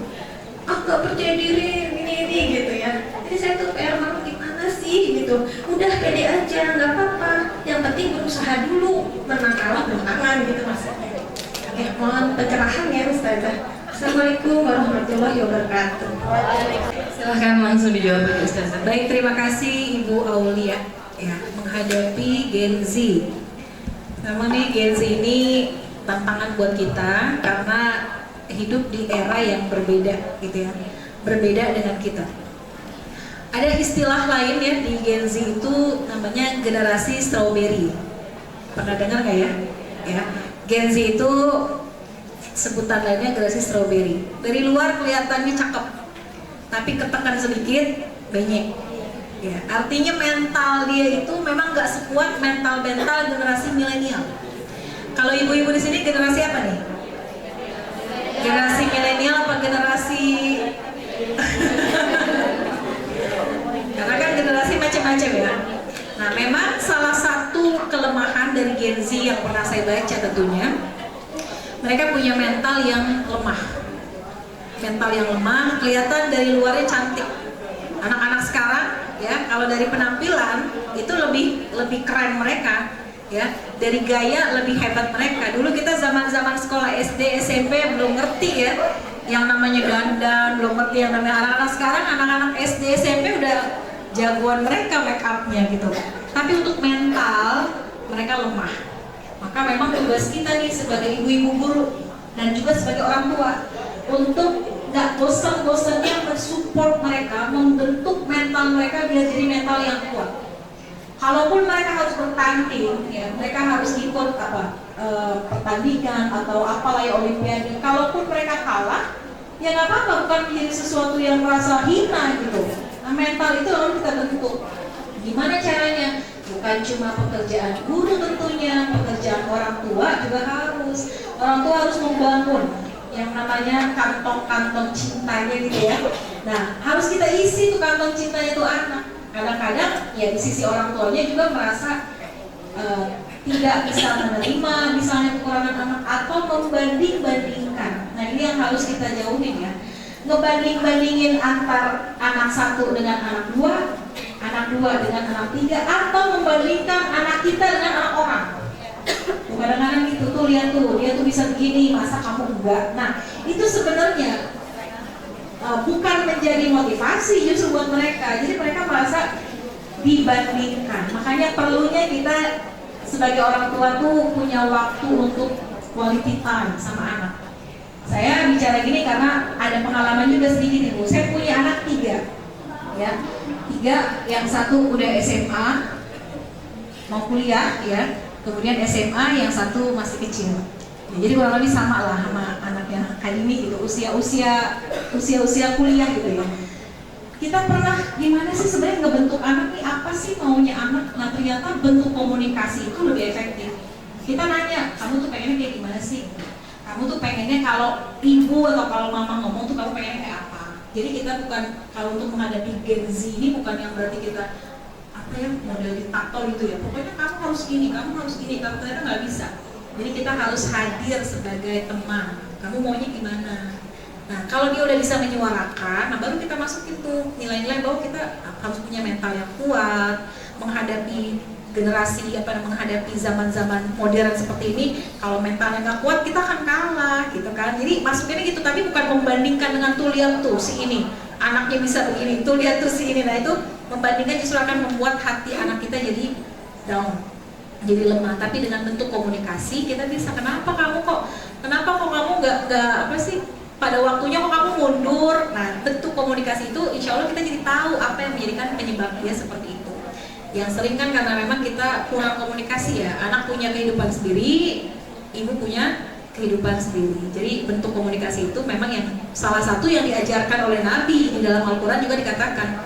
Gak percaya diri ini gitu ya. Jadi saya tuh PR banget gimana sih gitu. Udah pede aja, nggak apa-apa. Yang penting berusaha dulu, menang kalah belakangan gitu maksudnya. Oke, mohon pencerahan ya Ustazah. Assalamualaikum warahmatullahi wabarakatuh. Silahkan langsung dijawab oleh Ustazah. Baik, terima kasih Ibu Aulia ya, menghadapi Gen Z. Memang nih Gen Z ini tantangan buat kita karena hidup di era yang berbeda gitu ya, berbeda dengan kita. Ada istilah lain ya di Gen Z itu namanya generasi strawberry. Pernah dengar nggak ya? Ya, Gen Z itu sebutan lainnya generasi strawberry. Dari luar kelihatannya cakep, tapi ketekan sedikit benyek. Ya, artinya mental dia itu memang nggak sekuat mental generasi milenial. Kalau ibu-ibu di sini generasi apa nih? Generasi milenial apa generasi? Karena kan generasi macam-macam ya. Nah, memang salah satu kelemahan dari Gen Z yang pernah saya baca tentunya, mereka punya mental yang lemah. Mental yang lemah, kelihatan dari luarnya cantik. Anak-anak sekarang ya, kalau dari penampilan itu lebih keren mereka. Ya, dari gaya lebih hebat mereka. Dulu kita zaman-zaman sekolah SD, SMP belum ngerti ya yang namanya dandan, belum ngerti yang namanya anak-anak sekarang, anak-anak SD, SMP udah jagoan mereka make up-nya gitu. Tapi untuk mental mereka lemah. Maka memang tugas kita nih sebagai ibu-ibu guru dan juga sebagai orang tua untuk nggak bosan-bosannya mensupport mereka, membentuk mental mereka biar jadi mental yang kuat. Kalaupun mereka harus bertanding, ya, mereka harus ikut pertandingan atau apalah ya olimpiade. Kalaupun mereka kalah, ya nggak apa-apa, bukan menjadi sesuatu yang merasa hina gitu. Nah, mental itu harus kita bentuk. Gimana caranya? Bukan cuma pekerjaan guru tentunya, pekerjaan orang tua juga harus. Orang tua harus membangun yang namanya kantong-kantong cintanya gitu ya. Nah, harus kita isi tuh kantong cintanya tuh anak. Kadang-kadang ya di sisi orang tuanya juga merasa tidak bisa menerima misalnya kekurangan anak atau membanding-bandingkan. Nah, ini yang harus kita jauhin ya. Ngebanding-bandingin antar anak satu dengan anak dua dengan anak tiga, atau membandingkan anak kita dengan anak orang. Kadang-kadang gitu tuh, lihat tuh, dia tuh bisa begini, masa kamu enggak. Nah, itu sebenarnya bukan menjadi motivasi justru buat mereka. Jadi mereka merasa dibandingkan. Makanya perlunya kita sebagai orang tua tuh punya waktu untuk quality time sama anak. Saya bicara gini karena ada pengalaman juga sedikit Ibu. Saya punya anak 3 ya. 3, yang satu udah SMA mau kuliah ya. Kemudian SMA, yang satu masih kecil. Ya, jadi kurang lebih sama lah sama anaknya kayak ini gitu, usia kuliah gitu ya. Kita pernah gimana sih sebenarnya ngebentuk anak nih, apa sih maunya anak? Nah, ternyata bentuk komunikasi itu lebih efektif. Kita nanya, kamu tuh pengennya kayak gimana sih? Kamu tuh pengennya kalau ibu atau kalau mama ngomong tuh kamu pengennya kayak apa? Jadi kita bukan, kalau untuk menghadapi Gen Z ini bukan yang berarti kita apa ya, model diktator gitu ya. Pokoknya kamu harus gini, kamu harus gini, kamu ternyata nggak bisa. Jadi kita harus hadir sebagai teman. Kamu maunya gimana? Nah, kalau dia udah bisa menyuarakan, nah baru kita masukin tuh nilai-nilai bahwa kita harus punya mental yang kuat, menghadapi generasi menghadapi zaman-zaman modern seperti ini, kalau mentalnya nggak kuat kita akan kalah gitu kan. Jadi maksudnya gitu, tapi bukan membandingkan dengan tuh lihat tuh si ini anaknya bisa begini, tuh lihat tuh si ini. Nah itu membandingkan justru akan membuat hati anak kita jadi down, jadi lemah. Tapi dengan bentuk komunikasi kita bisa, kenapa kamu kamu nggak apa sih pada waktunya kok kamu mundur. Nah bentuk komunikasi itu insya Allah kita jadi tahu apa yang menjadikan penyebab dia seperti itu. Yang sering kan karena memang kita kurang komunikasi ya, anak punya kehidupan sendiri, ibu punya kehidupan sendiri. Jadi bentuk komunikasi itu memang yang salah satu yang diajarkan oleh Nabi di dalam Al-Quran juga dikatakan.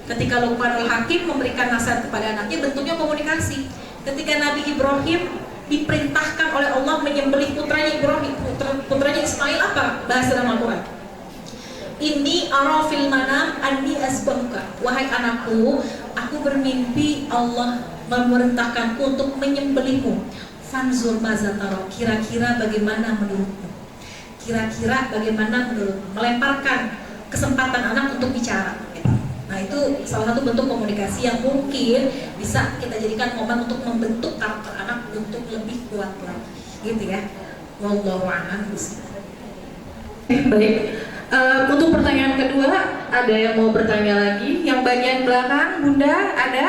Ketika Luqmanul Hakim memberikan nasihat kepada anaknya, bentuknya komunikasi. Ketika Nabi Ibrahim diperintahkan oleh Allah menyembelih putranya Ibrahim, putranya Ismail, apa bahasa dalam Al-Quran? Inni ara fil manam anni asbahuka. Wahai anakku, aku bermimpi Allah memerintahkanku untuk menyembelihmu. Fanzur mazataro, kira-kira bagaimana menurutmu? Kira-kira bagaimana menurutmu? Melemparkan kesempatan anak untuk bicara. Nah itu salah satu bentuk komunikasi yang mungkin bisa kita jadikan momen untuk membentuk karakter anak untuk lebih kuat lagi, gitu ya. Wallahu a'lam bishawab. Baik. Untuk pertanyaan kedua, ada yang mau bertanya lagi? Yang bagian belakang, Bunda, ada?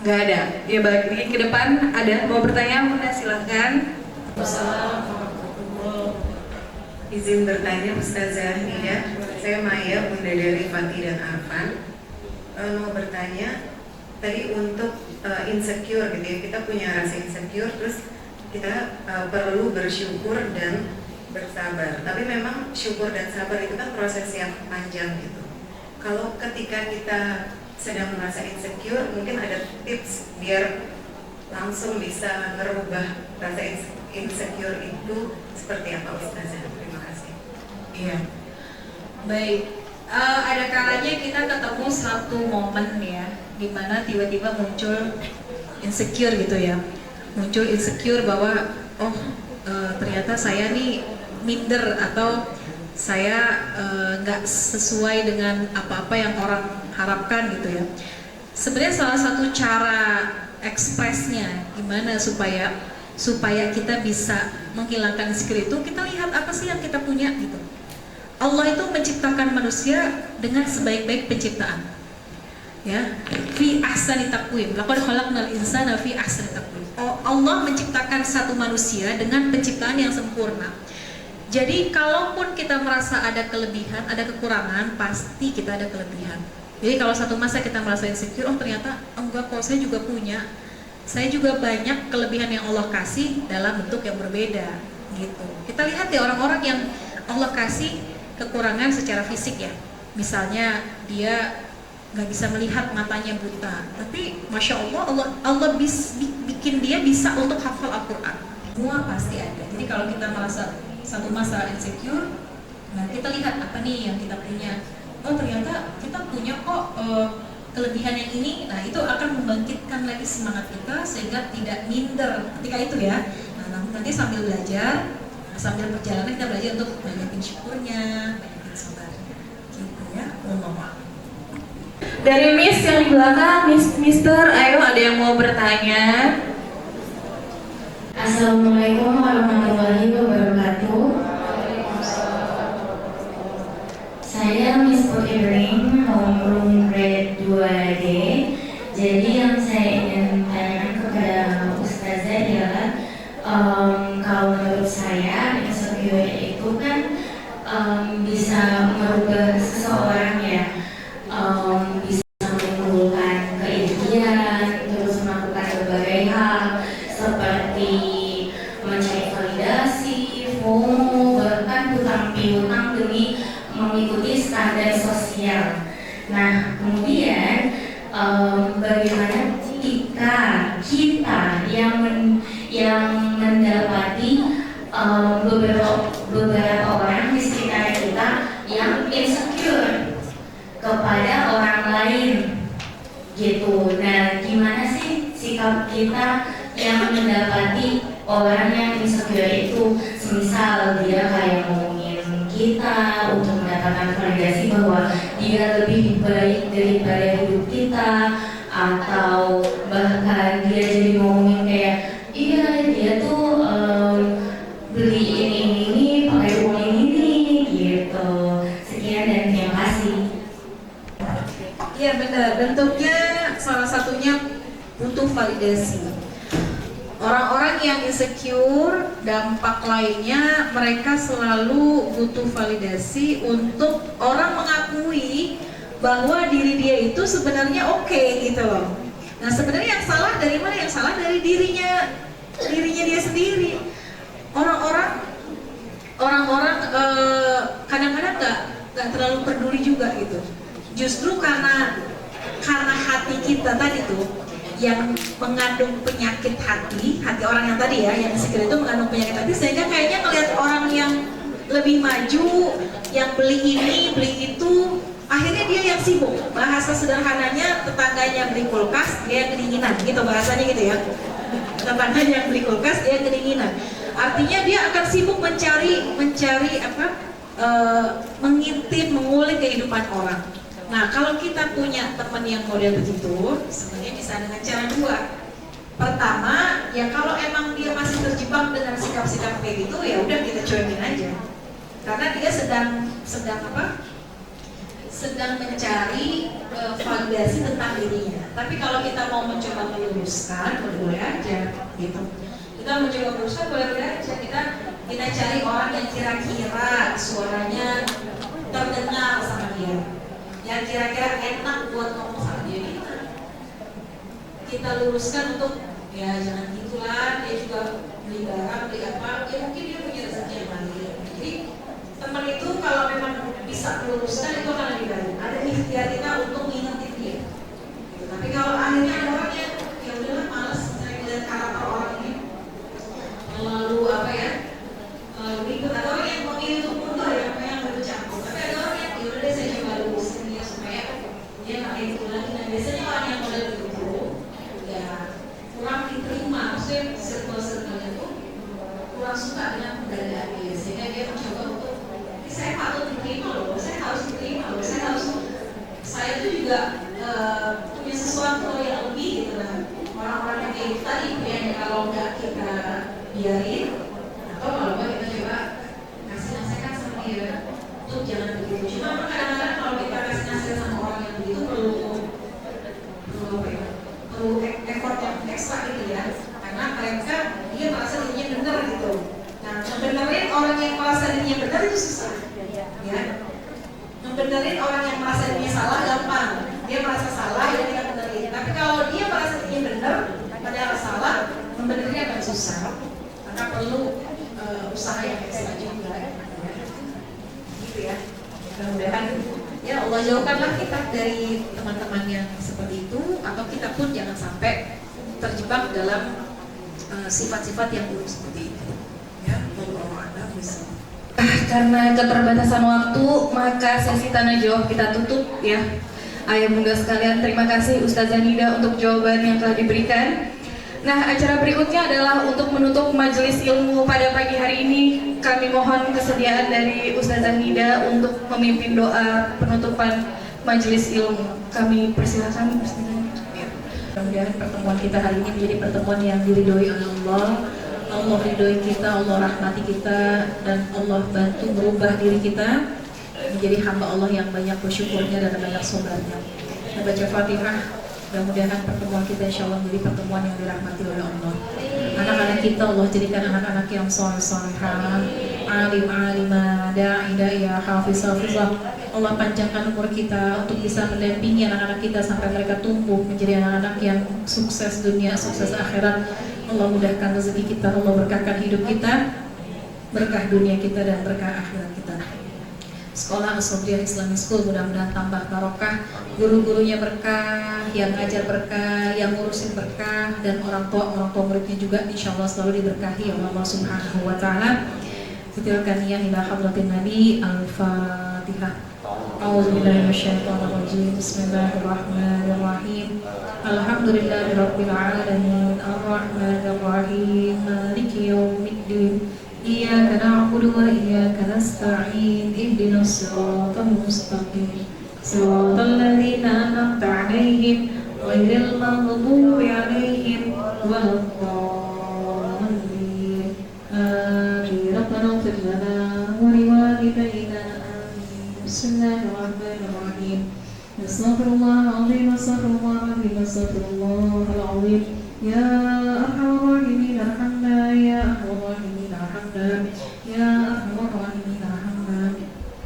Nggak ada. Ya balik lagi ke depan, ada mau bertanya, Bunda silahkan. Izin bertanya Ustazah Nida, saya Maya, Bunda dari Fatih dan Arfan. Mau bertanya, tadi untuk insecure gitu ya, kita punya rasa insecure, terus kita perlu bersyukur dan bersabar. Tapi memang syukur dan sabar itu kan proses yang panjang gitu. Kalau ketika kita sedang merasa insecure, mungkin ada tips biar langsung bisa merubah rasa insecure itu seperti apa Ustazah? Terima kasih. Iya. Baik. Ada kalanya kita ketemu satu momen ya, dimana tiba-tiba muncul insecure gitu ya. Muncul insecure bahwa ternyata saya nih minder atau saya nggak sesuai dengan apa-apa yang orang harapkan gitu ya. Sebenarnya salah satu cara ekspresnya gimana supaya kita bisa menghilangkan insecure itu, kita lihat apa sih yang kita punya gitu. Allah itu menciptakan manusia dengan sebaik-baik penciptaan. Ya, fi ahsani taqwim. Laqad khalaqnal insana fi ahsani taqwim. Allah menciptakan satu manusia dengan penciptaan yang sempurna. Jadi kalaupun kita merasa ada kelebihan, ada kekurangan, pasti kita ada kelebihan. Jadi kalau satu masa kita merasa insecure, ternyata enggak kok, saya juga punya. Saya juga banyak kelebihan yang Allah kasih dalam bentuk yang berbeda gitu. Kita lihat ya orang-orang yang Allah kasih kekurangan secara fisik ya. Misalnya dia nggak bisa melihat, matanya buta, tapi Masya Allah bikin dia bisa untuk hafal Al-Quran. Semua pasti ada. Jadi kalau kita merasa satu masa insecure, nah kita lihat apa nih yang kita punya. Ternyata kita punya kok kelebihan yang ini. Nah itu akan membangkitkan lagi semangat kita sehingga tidak minder ketika itu ya. Nah nanti sambil belajar, sambil perjalanan kita belajar untuk banyakin syukurnya, banyakin sabarnya gitu ya. Allah. Dari Miss yang di belakang, Mister, ayo ada yang mau bertanya? Assalamualaikum warahmatullahi wabarakatuh. Saya Miss Putri Ring, homeroom grade 2D. Jadi yang saya ingin tanyakan kepada Ustazah adalah kalau menurut saya insecure itu kan bisa merubah seseorang ya, bisa menimbulkan keirian, terus melakukan berbagai hal seperti mencari validasi, FOMO, bahkan hutang piutang demi mengikuti standar sosial. Nah, kemudian bagaimana kita yang mendapati beberapa orang di sekitar kita yang insecure kepada orang lain gitu. Nah, gimana sih sikap kita yang mendapati orang yang insecure itu, semisal dia kayak ngomongin kita untuk mendapatkan validasi bahwa dia lebih baik daripada hidup kita, atau bahkan dia jadi ngomongin kayak iya dia tuh beli ini pakai uang ini gitu. Sekian dan terima kasih. Iya benar, bentuknya salah satunya butuh validasi. Orang-orang yang insecure, dampak lainnya mereka selalu butuh validasi untuk orang mengakui bahwa diri dia itu sebenarnya oke gitu loh. Nah sebenarnya yang salah dari mana? Yang salah dari dirinya dia sendiri. Orang-orang kadang-kadang nggak terlalu peduli juga gitu. Justru karena hati kita tadi tuh yang mengandung penyakit hati orang yang tadi ya, yang insecure itu mengandung penyakit hati, sehingga kayaknya ngelihat orang yang lebih maju, yang beli ini, beli itu, akhirnya dia yang sibuk. Bahasa sederhananya, tetangganya beli kulkas, dia kedinginan, gitu bahasanya gitu ya. Tetangganya yang beli kulkas, dia kedinginan. Artinya dia akan sibuk mencari mengintip, mengulik kehidupan orang. Nah, kalau kita punya teman yang model begitu, sebenarnya bisa dengan cara dua. Pertama, ya kalau emang dia masih terjebak dengan sikap-sikap kayak gitu, ya udah kita cuekin aja. Karena dia sedang mencari validasi tentang dirinya. Tapi kalau kita mau mencoba meluruskan, boleh aja, gitu. Kita mencoba meluruskan, boleh aja. Kita cari orang yang kira-kira suaranya terdengar sama dia, yang kira-kira enak buat ngomong sama dia. Kita luruskan untuk ya jangan gitulah, dia juga beli barang, beli apa, ya mungkin dia punya rezeki yang lain. Jadi teman itu kalau memang bisa meluruskan itu akan lebih baik. Ada ikhtiar kita untuk ngingetin dia. Tapi kalau akhirnya ada orang yang ya udahlah malas melihat karakter orang ini, lalu ikut, ada orang yang memilih untuk mundur ya, yang bercampur. Tapi ada orang yang ya udah deh saya coba lurusin dia supaya dia nggak kayak gitu lagi. Nah biasanya orang yang model begitu ya kurang diterima, maksudnya circle-nya tuh kurang suka dengan keberadaan dia, sehingga dia mencoba untuk saya patut diterima loh, saya harus diterima loh, saya tuh juga punya sesuatu yang lebih gitu kan. Orang-orang yang kayak tadi yang kalau nggak kita biarin, atau kalau nggak kita coba kasih nasihat sama dia untuk jangan begitu. Cuma kadang-kadang kalau kita kasih nasihat sama orang yang begitu perlu effort yang ekstra gitu ya, karena mereka dia merasa dirinya benar gitu. Nah, membenerin orang yang merasa dirinya benar itu susah, ya. Membenerin orang yang merasa dirinya salah gampang, dia merasa salah ya kita benerin. Tapi kalau dia merasa dirinya benar padahal salah, membenerinnya akan susah, karena perlu usaha yang ekstra juga, gitu ya. Mudah-mudahan ya Allah jauhkanlah kita dari teman-teman yang seperti itu, atau kita pun jangan sampai terjebak dalam sifat-sifat yang buruk seperti itu. Ya, karena keterbatasan waktu, maka sesi tanya jawab kita tutup ya. Ayah bunda sekalian, terima kasih Ustazah Nida untuk jawaban yang telah diberikan. Nah, acara berikutnya adalah untuk menutup majelis ilmu pada pagi hari ini. Kami mohon kesediaan dari Ustazah Nida untuk memimpin doa penutupan majelis ilmu. Kami persilakan. Mudah-mudahan pertemuan kita hari ini menjadi pertemuan yang diridhoi oleh Allah. Allah ridhoi kita, Allah rahmati kita, dan Allah bantu merubah diri kita menjadi hamba Allah yang banyak bersyukurnya dan banyak sabarnya. Kita baca Fatihah. Mudah-mudahan pertemuan kita insya Allah menjadi pertemuan yang dirahmati oleh Allah. Anak-anak kita Allah jadikan anak-anak yang soleh-solehah, alim-alimah, da'i-da'iyah, hafiz-hafizah. Allah panjangkan umur kita untuk bisa mendampingi anak-anak kita sampai mereka tumbuh menjadi anak-anak yang sukses dunia, sukses akhirat. Allah mudahkan rezeki kita, Allah berkahkan hidup kita, berkah dunia kita dan berkah akhirat kita. Sekolah As-Sobriyah Islamic School mudah-mudahan tambah barokah, guru-gurunya berkah, yang ngajar berkah, yang ngurusin berkah, dan orang tua muridnya juga insya Allah selalu diberkahi oleh Allah Subhanahu wa Ta'ala. Fitilkan niyah ila hadratin Nabi. Al-Fatihah. A'udzubillahi minasyaitonir rajim. Bismillahirrahmanirrahim. Alhamdulillahirabbil alamin. Arrahmanirrahim. Maliki yaumiddin. Iyyaka na'budu wa iyyaka nasta'in. Ihdinas siratal mustaqim. Siratal ladzina an'amta 'alaihim ghairil maghdubi 'alaihim waladdallin. Amin. Rabbana ighfir lana wa liwalidayna. Bismillahirrahmanirrahim. Astaghfirullahal azim, astaghfirullahal azim, astaghfirullahal azim. Ya arhamar rahimin arhamna, ya arhamar rahimin arhamna, ya arhamar rahimin arhamna.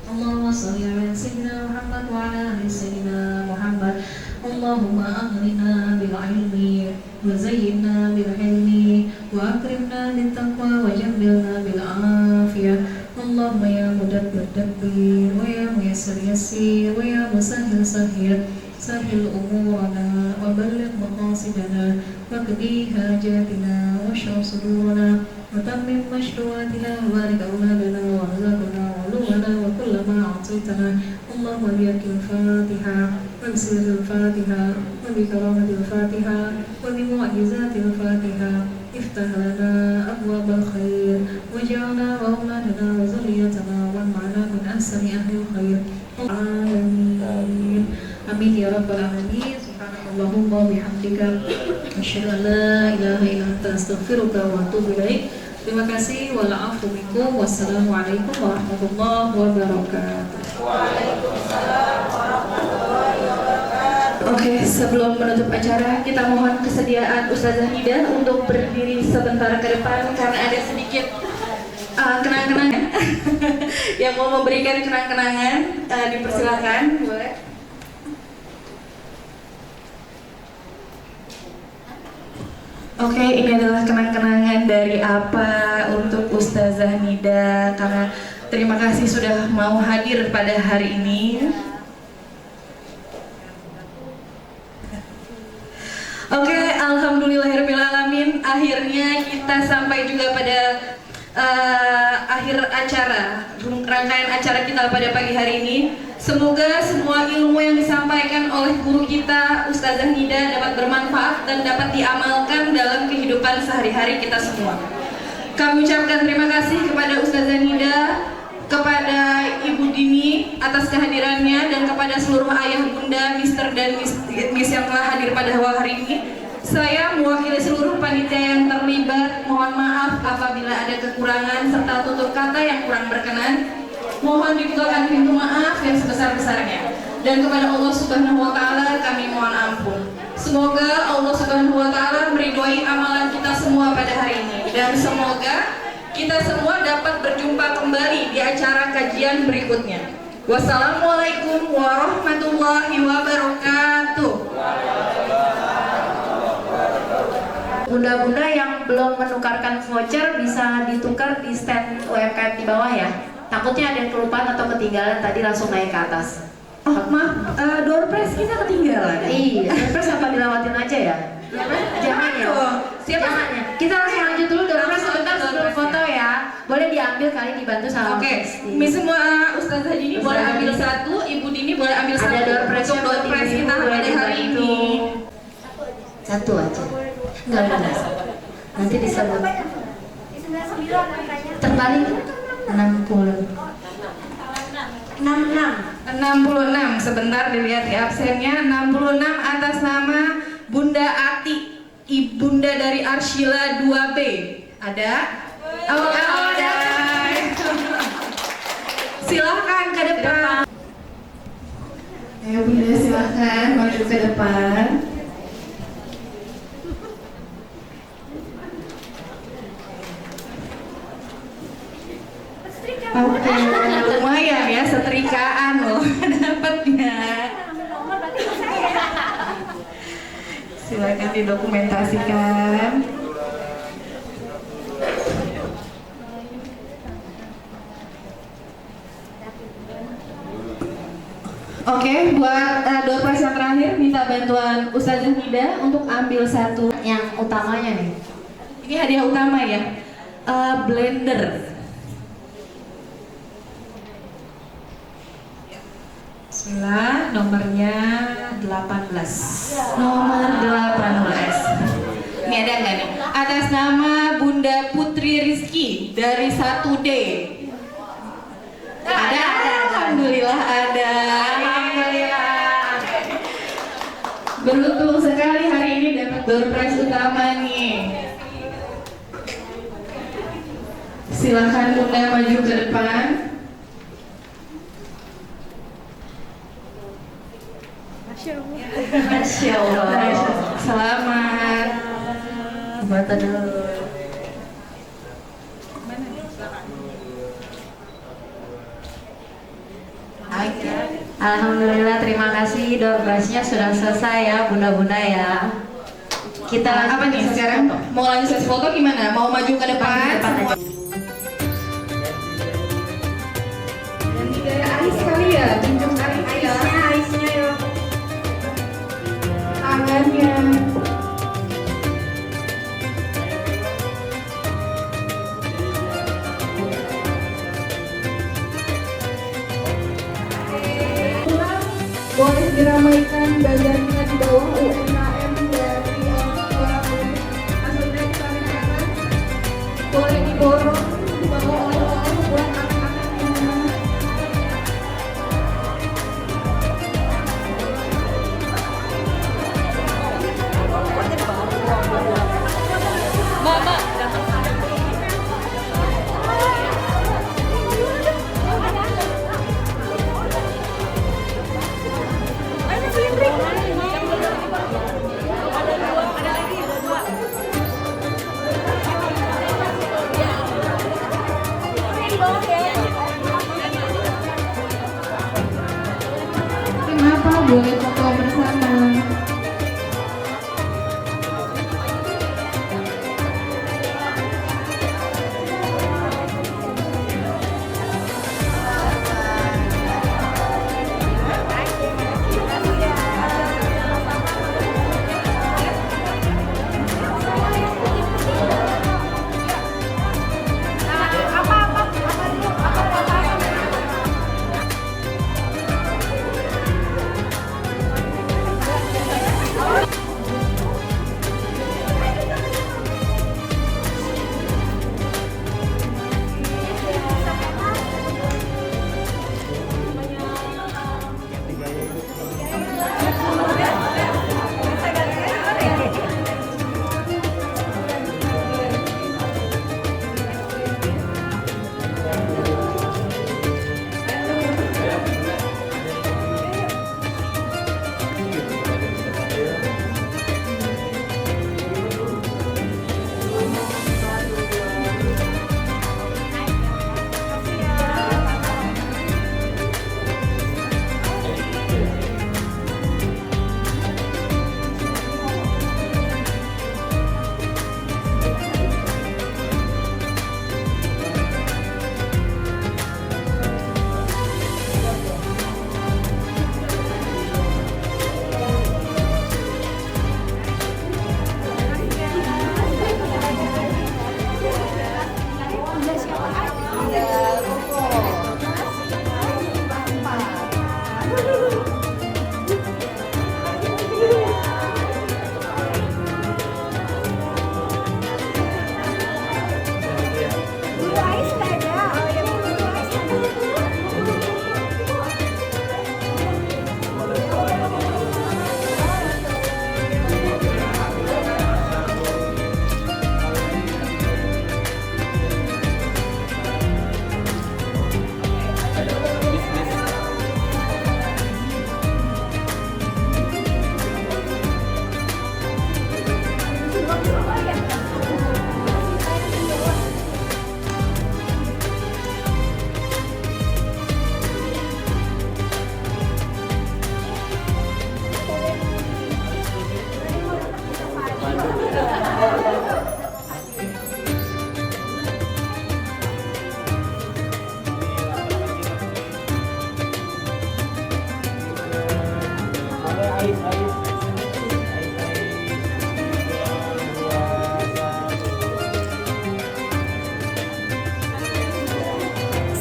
Allahumma shalli ala sayyidina Muhammad wa ala ali sayyidina Muhammad. Allahumma aghnina bil ilmi wa zayyinna bil hilmi wa akrimna bit taqwa wa jamilna bil afiyah. Allahumma ya mudabbir dabbir wa ya muyassir yassir wa ya musahhil sahhir sahhil umurana wa balligh maqasidana wa qdi hajatina wa shrah sudurana wa tammim mashruatina wa barik auladana wa razaqna wa luwana wa kullama a'taytana. Allahumma biyakil fatiha wa bisiril fatiha wa bi karamatil fatiha wa bi mu'jizatil fatiha. Iftah lana abwabal khair waj'alna wa auladana wa zurriyatana wa ma'ana min ahsani ahlil khair. Amin. Amin ya rabbal alamin. Subhanallahumma bihamdika asyhadu an la ilaha illa anta astaghfiruka wa atubu ilaik. Terima kasih. Wa'alaikum minkum. Wassalamualaikum warahmatullahi wabarakatuh. Waalaikumsalam warahmatullahi wabarakatuh. Oke, sebelum menutup acara, kita mohon kesediaan Ustazah Nida untuk berdiri sebentar ke depan karena ada sedikit kenang-kenangan yang mau memberikan kenang-kenangan. Dipersilakan, boleh. Oke, ini adalah kenang-kenangan dari apa untuk Ustazah Nida, karena terima kasih sudah mau hadir pada hari ini. Oke, alhamdulillahirrahmanirrahim. Akhirnya kita sampai juga pada akhir acara, rangkaian acara kita pada pagi hari ini. Semoga semua ilmu yang disampaikan oleh guru kita Ustazah Nida dapat bermanfaat dan dapat diamalkan dalam kehidupan sehari-hari kita semua. Kami ucapkan terima kasih kepada Ustazah Nida, kepada Ibu Dini atas kehadirannya, dan kepada seluruh ayah bunda, Mister dan Miss yang telah hadir pada hari ini. Saya mewakili seluruh panitia yang terlibat, mohon maaf apabila ada kekurangan serta tutur kata yang kurang berkenan. Mohon dibukakan pintu maaf yang sebesar-besarnya. Dan kepada Allah Subhanahu wa taala kami mohon ampun. Semoga Allah Subhanahu wa taala meridhoi amalan kita semua pada hari ini, dan semoga kita semua dapat berjumpa kembali di acara kajian berikutnya. Wassalamualaikum warahmatullahi wabarakatuh. Bunda-bunda yang belum menukarkan voucher bisa ditukar di stand UMKM di bawah ya. Takutnya ada yang kelupaan atau ketinggalan tadi, langsung naik ke atas. Oh maaf, door prize kita ketinggalan. Iya, door prize apa dilewatin aja ya? Jangan ya. Jangan ya. Kita langsung lanjut dulu door prize sebentar sebelum foto ya. Boleh diambil kali, dibantu sama Oke, semua Ustazah Dini boleh ambil satu, Ibu Dini boleh ambil satu. Ada door prize untuk door prize kita pada hari ini. Satu aja. Enggak benar. Nanti disebut. Terbalik 60. 66, sebentar dilihat di absennya. 66 atas nama Bunda Ati, ibunda dari Arshila 2B. Ada? Oh, ada. Silahkan ke depan. Ayo Bunda, silahkan maju ke depan. Oke, lumayan ya, setrikaan loh dapatnya. Silakan didokumentasikan. Oke, buat door prize yang terakhir minta bantuan Ustazah Nida untuk ambil satu yang utamanya nih. Ini hadiah utama ya, blender. Bismillah, nomornya 18. Nomor 18. Ini ada nggak nih? Atas nama Bunda Putri Rizky dari 1D. Ada. Alhamdulillah ada. Alhamdulillah. Beruntung sekali. door prize utama nih. Silahkan Bunda maju ke depan. Masya Allah. Selamat. Foto dulu. Alhamdulillah, terima kasih, door prize-nya sudah selesai ya bunda-bunda ya. Kita apa nih sekarang? Mau lanjut sesi foto gimana? Mau maju ke depan? Semua. Dan tidak Ais kali ya, tunjuk Ais ya. Aisnya yuk. Tangannya. Boleh diramaikan bagiannya di bawah UMKM dari Asosiasi Pariwisata. Boleh diborong di bawah oleh-oleh buat anak-anak yang memang kenapa boleh foto bersama.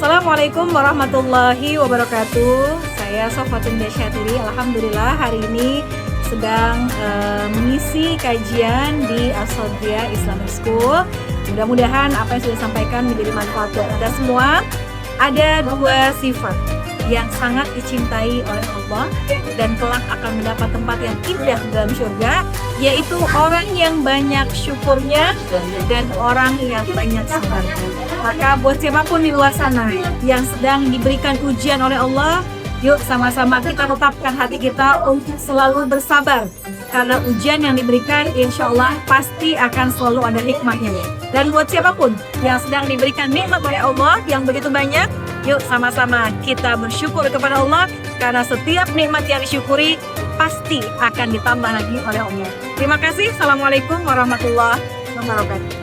Assalamualaikum warahmatullahi wabarakatuh. Saya Sofatun Dasyatiri. Alhamdulillah hari ini sedang mengisi kajian di Asodria Islamic School. Mudah-mudahan apa yang sudah disampaikan menjadi manfaat buat kita semua. Ada dua sifat. yang sangat dicintai oleh Allah dan kelak akan mendapat tempat yang indah dalam surga, yaitu orang yang banyak syukurnya dan orang yang banyak sabarnya. Maka buat siapapun di luar sana yang sedang diberikan ujian oleh Allah, yuk sama-sama kita tetapkan hati kita untuk selalu bersabar. Karena ujian yang diberikan insya Allah pasti akan selalu ada hikmahnya. Dan buat siapapun yang sedang diberikan nikmat oleh Allah yang begitu banyak, yuk sama-sama kita bersyukur kepada Allah. Karena setiap nikmat yang disyukuri pasti akan ditambah lagi oleh Allah. Terima kasih. Assalamualaikum warahmatullahi wabarakatuh.